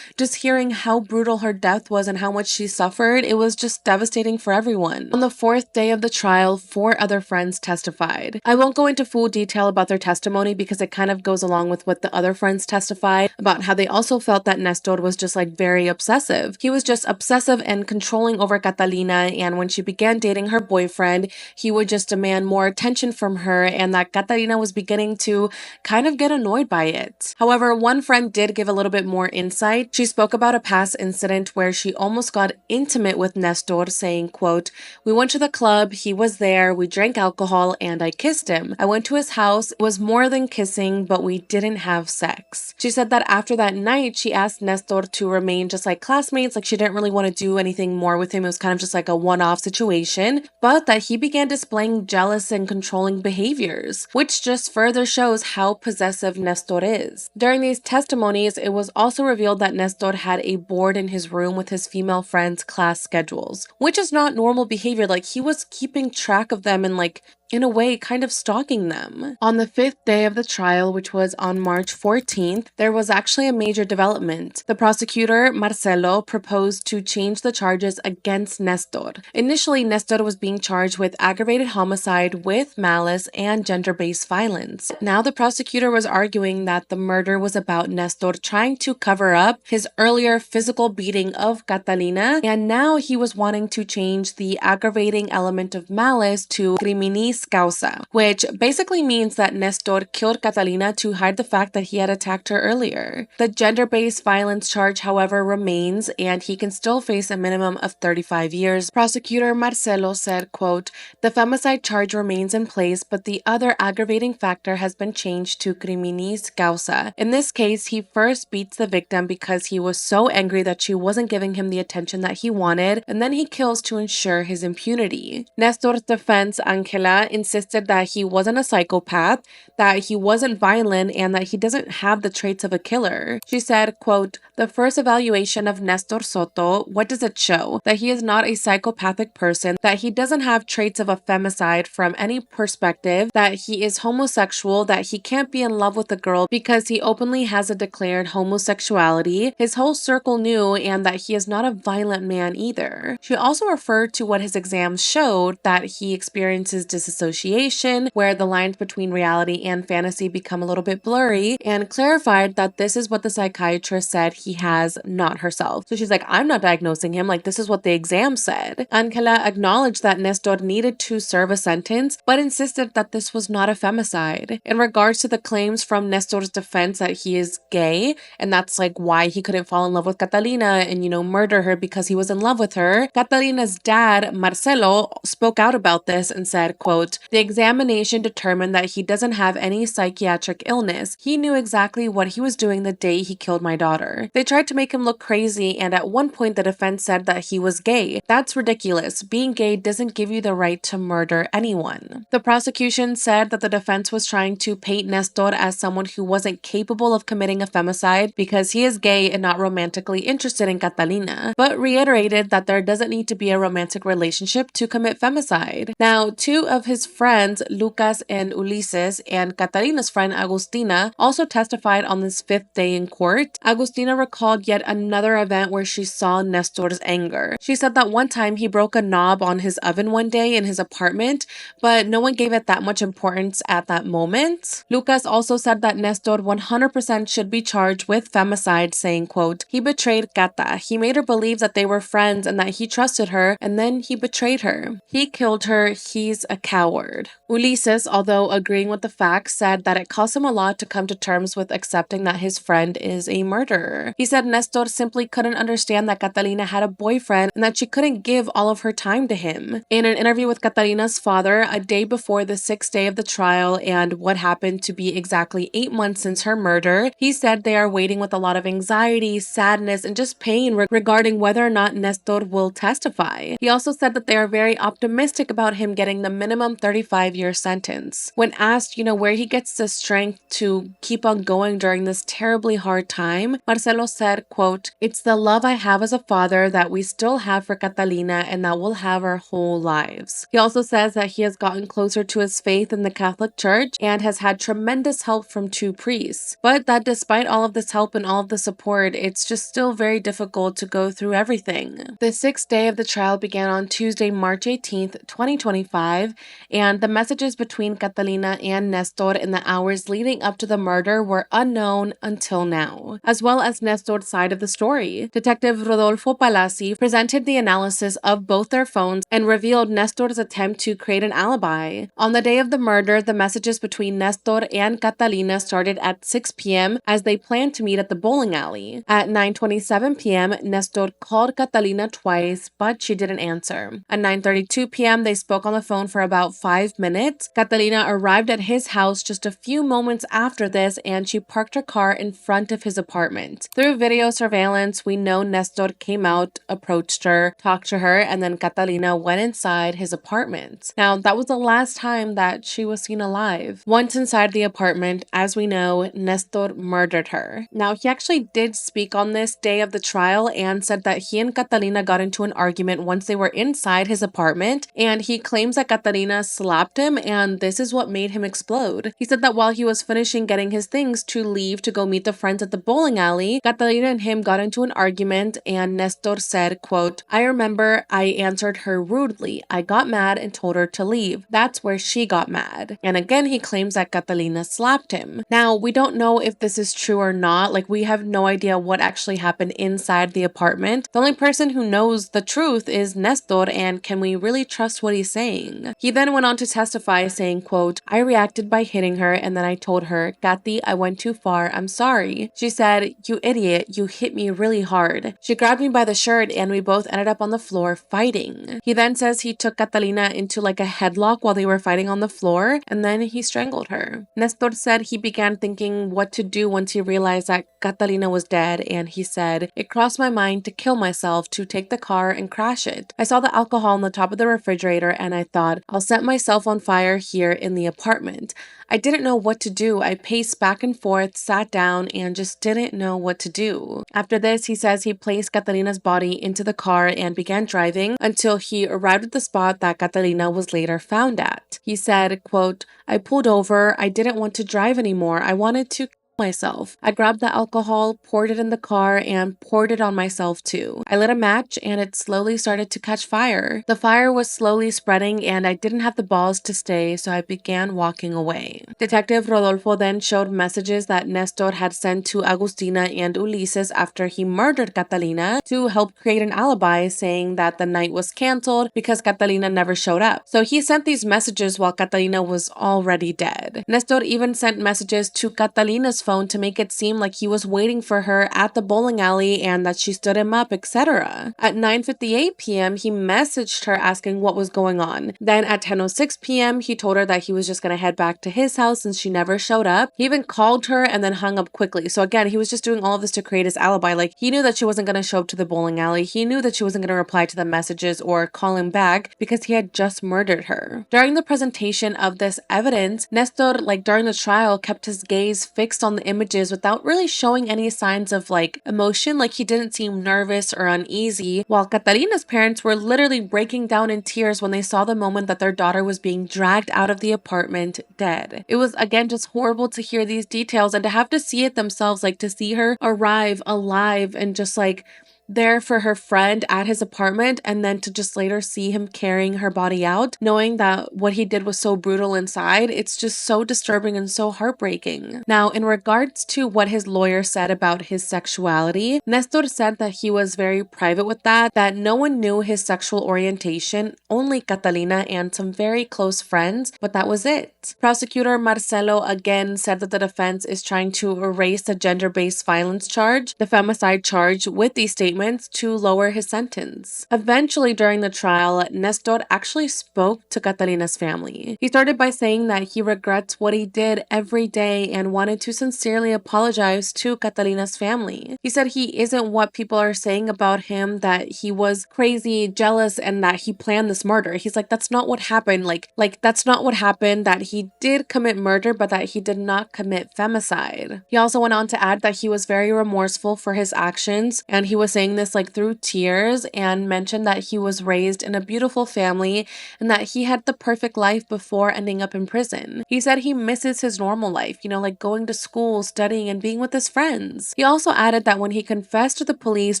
just hearing how brutal her death was and how much she suffered. It was just devastating for everyone. On the fourth day of the trial, 4 other friends testified. I won't go into full detail about their testimony because it kind of goes along with what the other friends testified about how they also felt that Nestor was just like very obsessive. He was just obsessive and controlling over Catalina, and when she began dating her boyfriend, he would just demand more attention from her, and that Catalina was beginning to kind of get annoyed by it. However, one friend did give a little bit more insight. She spoke about a past incident where she almost got intimate with Nestor, saying, quote, "We went to the club, he was there, we drank alcohol, and I kissed him. I went to his house. It was more than kissing, but we didn't have sex." She said that after that night, she asked Nestor to remain just like classmates, like she didn't really want to do anything more with him. It was kind of just like a one-off situation, but that he began displaying jealous and controlling behaviors, which just further shows how possessive Nestor is. During these testimonies, it was also revealed that Nestor had a board in his room with his female friends' class schedules, which is not normal behavior. Like, he was keeping track of them and like, in a way, kind of stalking them. On the 5th day of the trial, which was on March 14th, there was actually a major development. The prosecutor, Marcelo, proposed to change the charges against Nestor. Initially, Nestor was being charged with aggravated homicide with malice and gender-based violence. Now the prosecutor was arguing that the murder was about Nestor trying to cover up his earlier physical beating of Catalina, and now he was wanting to change the aggravating element of malice to criminis causa, which basically means that Nestor killed Catalina to hide the fact that he had attacked her earlier. The gender-based violence charge, however, remains, and he can still face a minimum of 35 years. Prosecutor Marcelo said, quote, "The femicide charge remains in place, but the other aggravating factor has been changed to criminis causa. In this case, he first beats the victim because he was so angry that she wasn't giving him the attention that he wanted, and then he kills to ensure his impunity." Nestor's defense, Angela, insisted that he wasn't a psychopath, that he wasn't violent, and that he doesn't have the traits of a killer. She said, quote, "The first evaluation of Nestor Soto, what does it show? That he is not a psychopathic person, that he doesn't have traits of a femicide from any perspective, that he is homosexual, that he can't be in love with a girl because he openly has a declared homosexuality, his whole circle knew, and that he is not a violent man either." She also referred to what his exams showed, that he experiences disassociation, where the lines between reality and fantasy become a little bit blurry, and clarified that this is what the psychiatrist said he has, not herself. So she's like, I'm not diagnosing him, like this is what the exam said. Angela acknowledged that Nestor needed to serve a sentence, but insisted that this was not a femicide. In regards to the claims from Nestor's defense that he is gay, and that's like why he couldn't fall in love with Catalina and, murder her because he was in love with her, Catalina's dad, Marcelo, spoke out about this and said, quote, quote, "The examination determined that he doesn't have any psychiatric illness. He knew exactly what he was doing the day he killed my daughter. They tried to make him look crazy, and at one point the defense said that he was gay. That's ridiculous. Being gay doesn't give you the right to murder anyone." The prosecution said that the defense was trying to paint Nestor as someone who wasn't capable of committing a femicide because he is gay and not romantically interested in Catalina, but reiterated that there doesn't need to be a romantic relationship to commit femicide. Now, two of his friends, Lucas and Ulises, and Catalina's friend Agustina also testified on this fifth day in court. Agustina recalled yet another event where she saw Nestor's anger. She said that one time he broke a knob on his oven one day in his apartment, but no one gave it that much importance at that moment. Lucas also said that Nestor 100% should be charged with femicide, saying, quote, "He betrayed Cata. He made her believe that they were friends and that he trusted her, and then he betrayed her. He killed her. He's a coward." Ulises, although agreeing with the facts, said that it cost him a lot to come to terms with accepting that his friend is a murderer. He said Nestor simply couldn't understand that Catalina had a boyfriend and that she couldn't give all of her time to him. In an interview with Catalina's father, a day before the sixth day of the trial and what happened to be exactly 8 months since her murder, he said they are waiting with a lot of anxiety, sadness, and just pain regarding whether or not Nestor will testify. He also said that they are very optimistic about him getting the minimum 35-year sentence. When asked, where he gets the strength to keep on going during this terribly hard time, Marcelo said, quote, "It's the love I have as a father that we still have for Catalina and that we'll have our whole lives." He also says that he has gotten closer to his faith in the Catholic Church and has had tremendous help from 2 priests, but that despite all of this help and all of the support, it's just still very difficult to go through everything. The sixth day of the trial began on Tuesday, March 18th, 2025, and the messages between Catalina and Nestor in the hours leading up to the murder were unknown until now, as well as Nestor's side of the story. Detective Rodolfo Palazzi presented the analysis of both their phones and revealed Nestor's attempt to create an alibi. On the day of the murder, the messages between Nestor and Catalina started at 6 p.m. as they planned to meet at the bowling alley. At 9:27 p.m., Nestor called Catalina twice, but she didn't answer. At 9:32 p.m., they spoke on the phone for about 5 minutes. Catalina arrived at his house just a few moments after this, and she parked her car in front of his apartment. Through video surveillance, we know Nestor came out, approached her, talked to her, and then Catalina went inside his apartment. Now, that was the last time that she was seen alive. Once inside the apartment, as we know, Nestor murdered her. Now, he actually did speak on this day of the trial and said that he and Catalina got into an argument once they were inside his apartment, and he claims that Catalina slapped him, and this is what made him explode. He said that while he was finishing getting his things to leave to go meet the friends at the bowling alley, Catalina and him got into an argument, and Nestor said, quote, "I remember I answered her rudely. I got mad and told her to leave. That's where she got mad." And again, he claims that Catalina slapped him. Now, we don't know if this is true or not. We have no idea what actually happened inside the apartment. The only person who knows the truth is Nestor, and can we really trust what he's saying? He then went on to testify saying, quote, "I reacted by hitting her, and then I told her, 'Kathy, I went too far. I'm sorry.' She said, 'You idiot, you hit me really hard.' She grabbed me by the shirt, and we both ended up on the floor fighting." He then says he took Catalina into a headlock while they were fighting on the floor, and then he strangled her. Nestor said he began thinking what to do once he realized that Catalina was dead, and he said, "It crossed my mind to kill myself, to take the car and crash it. I saw the alcohol on the top of the refrigerator, and I thought, I'll set myself on fire here in the apartment. I didn't know what to do. I paced back and forth, sat down, and just didn't know what to do." After this, he says he placed Catalina's body into the car and began driving until he arrived at the spot that Catalina was later found at. He said, quote, "I pulled over. I didn't want to drive anymore. I wanted to myself. I grabbed the alcohol, poured it in the car, and poured it on myself too. I lit a match and it slowly started to catch fire. The fire was slowly spreading and I didn't have the balls to stay, so I began walking away." Detective Rodolfo then showed messages that Nestor had sent to Agustina and Ulises after he murdered Catalina to help create an alibi, saying that the night was canceled because Catalina never showed up. So he sent these messages while Catalina was already dead. Nestor even sent messages to Catalina's phone to make it seem like he was waiting for her at the bowling alley and that she stood him up, etc. At 9:58 p.m., he messaged her asking what was going on. Then at 10:06 p.m., he told her that he was just going to head back to his house since she never showed up. He even called her and then hung up quickly. So again, he was just doing all of this to create his alibi. Like, he knew that she wasn't going to show up to the bowling alley. He knew that she wasn't going to reply to the messages or call him back because he had just murdered her. During the presentation of this evidence, Nestor, like during the trial, kept his gaze fixed on the images without really showing any signs of like emotion. Like, he didn't seem nervous or uneasy, while Catalina's parents were literally breaking down in tears when they saw the moment that their daughter was being dragged out of the apartment dead. It was again just horrible to hear these details and to have to see it themselves, like to see her arrive alive and just like there for her friend at his apartment, and then to just later see him carrying her body out, knowing that what he did was so brutal inside. It's just so disturbing and so heartbreaking. Now, in regards to what his lawyer said about his sexuality, Nestor said that he was very private with that no one knew his sexual orientation, only Catalina and some very close friends, but that was it. Prosecutor Marcelo again said that the defense is trying to erase the gender-based violence charge, the femicide charge, with these statements to lower his sentence. Eventually, during the trial, Nestor actually spoke to Catalina's family. He started by saying that he regrets what he did every day and wanted to sincerely apologize to Catalina's family. He said he isn't what people are saying about him, that he was crazy, jealous, and that he planned this murder. He's like, that's not what happened. Like that's not what happened, that he did commit murder, but that he did not commit femicide. He also went on to add that he was very remorseful for his actions, and he was saying this like through tears, and mentioned that he was raised in a beautiful family and that he had the perfect life before ending up in prison. He said he misses his normal life, like going to school, studying, and being with his friends. He also added that when he confessed to the police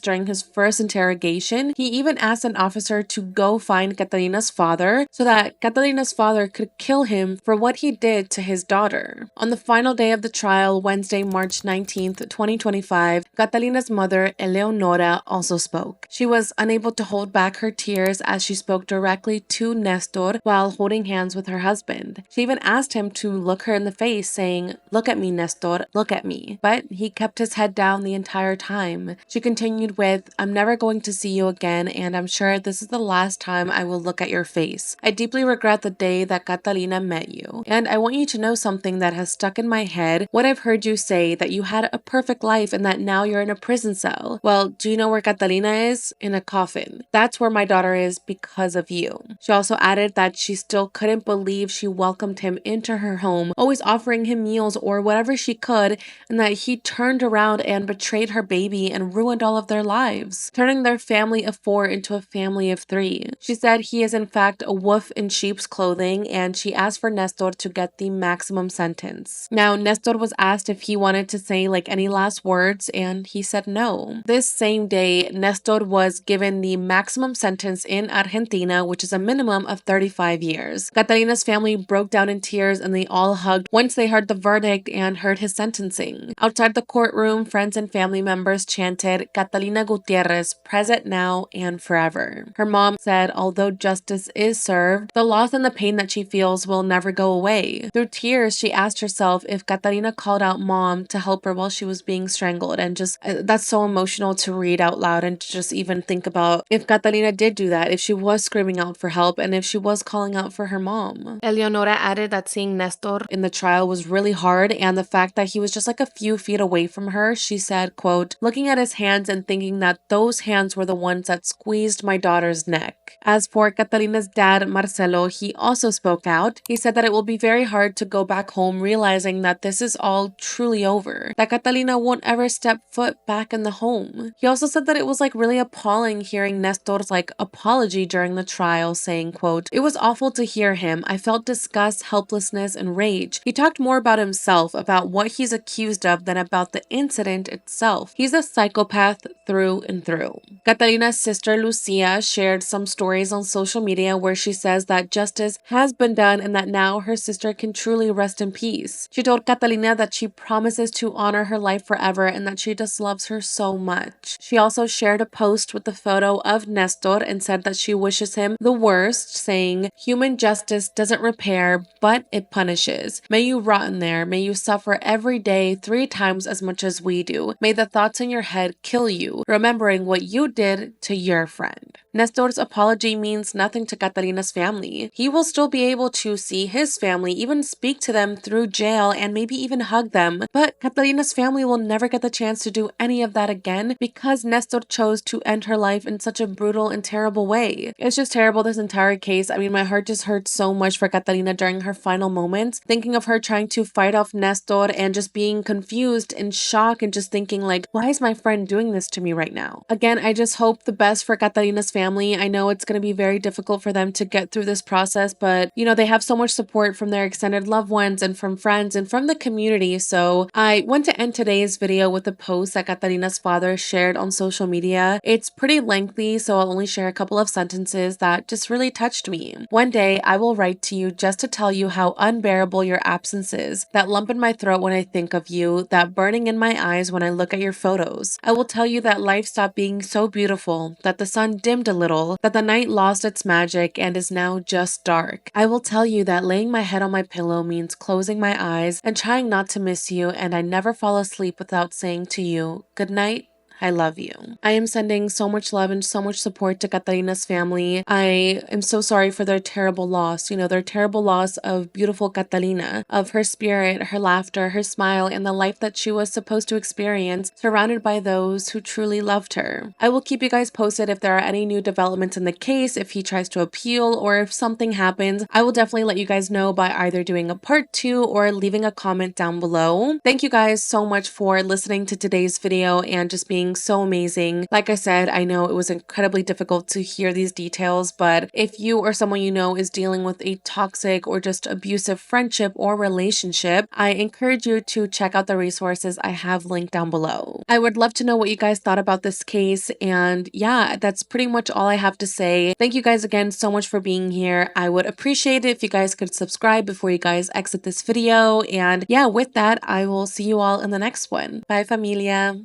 during his first interrogation, he even asked an officer to go find Catalina's father so that Catalina's father could kill him for what he did to his daughter. On the final day of the trial, Wednesday, March 19th, 2025, Catalina's mother, Eleonora, also spoke. She was unable to hold back her tears as she spoke directly to Nestor while holding hands with her husband. She even asked him to look her in the face, saying, "Look at me, Nestor, look at me." But he kept his head down the entire time. She continued with, "I'm never going to see you again, and I'm sure this is the last time I will look at your face. I deeply regret the day that Catalina met you. And I want you to know something that has stuck in my head. What I've heard you say, that you had a perfect life and that now you're in a prison cell. Well, do you know where Catalina is? In a coffin. That's where my daughter is because of you." She also added that she still couldn't believe she welcomed him into her home, always offering him meals or whatever she could, and that he turned around and betrayed her baby and ruined all of their lives, turning their family of 4 into a family of 3. She said he is in fact a wolf in sheep's clothing, and she asked for Nestor to get the maximum sentence. Now, Nestor was asked if he wanted to say like any last words, and he said no. This same day, Nestor was given the maximum sentence in Argentina, which is a minimum of 35 years. Catalina's family broke down in tears and they all hugged once they heard the verdict and heard his sentencing. Outside the courtroom, friends and family members chanted, "Catalina Gutiérrez, present now and forever." Her mom said although justice is served, the loss and the pain that she feels will never go away. Through tears, she asked herself if Catalina called out mom to help her while she was being strangled, and just that's so emotional to read out loud and to just even think about if Catalina did do that, if she was screaming out for help, and if she was calling out for her mom. Eleonora added that seeing Nestor in the trial was really hard, and the fact that he was just like a few feet away from her, she said, quote, "Looking at his hands and thinking that those hands were the ones that squeezed my daughter's neck." As for Catalina's dad, Marcelo, he also spoke out. He said that it will be very hard to go back home realizing that this is all truly over, that Catalina won't ever step foot back in the home. He also said that it was like really appalling hearing Nestor's like apology during the trial, saying, quote, "It was awful to hear him. I felt disgust, helplessness, and rage. He talked more about himself, about what he's accused of, than about the incident itself. He's a psychopath through and through." Catalina's sister Lucia shared some stories on social media where she says that justice has been done and that now her sister can truly rest in peace. She told Catalina that she promises to honor her life forever and that she just loves her so much. She also shared a post with the photo of Nestor and said that she wishes him the worst, saying, "Human justice doesn't repair, but it punishes. May you rot in there. May you suffer every day 3 times as much as we do. May the thoughts in your head kill you, remembering what you did to your friend." Nestor's apology means nothing to Catalina's family. He will still be able to see his family, even speak to them through jail, and maybe even hug them. But Catalina's family will never get the chance to do any of that again because Nestor chose to end her life in such a brutal and terrible way. It's just terrible, this entire case. I mean, my heart just hurts so much for Catalina during her final moments, thinking of her trying to fight off Nestor and just being confused and shocked and just thinking like, why is my friend doing this to me right now? Again, I just hope the best for Catalina's family. I know it's going to be very difficult for them to get through this process, but you know, they have so much support from their extended loved ones and from friends and from the community. So I want to end today's video with a post that Catalina's father shared on social media. It's pretty lengthy, so I'll only share a couple of sentences that just really touched me. "One day I will write to you just to tell you how unbearable your absence is, that lump in my throat when I think of you, that burning in my eyes when I look at your photos. I will tell you that life stopped being so beautiful, that the sun dimmed a little, that the night lost its magic and is now just dark. I will tell you that laying my head on my pillow means closing my eyes and trying not to miss you, and I never fall asleep without saying to you, good night. I love you." I am sending so much love and so much support to Catalina's family. I am so sorry for their terrible loss, you know, their terrible loss of beautiful Catalina, of her spirit, her laughter, her smile, and the life that she was supposed to experience, surrounded by those who truly loved her. I will keep you guys posted if there are any new developments in the case, if he tries to appeal, or if something happens. I will definitely let you guys know by either doing a part 2 or leaving a comment down below. Thank you guys so much for listening to today's video and just being so amazing. Like I said, I know it was incredibly difficult to hear these details, but if you or someone you know is dealing with a toxic or just abusive friendship or relationship, I encourage you to check out the resources I have linked down below. I would love to know what you guys thought about this case, and yeah, that's pretty much all I have to say. Thank you guys again so much for being here. I would appreciate it if you guys could subscribe before you guys exit this video, and yeah, with that, I will see you all in the next one. Bye, familia.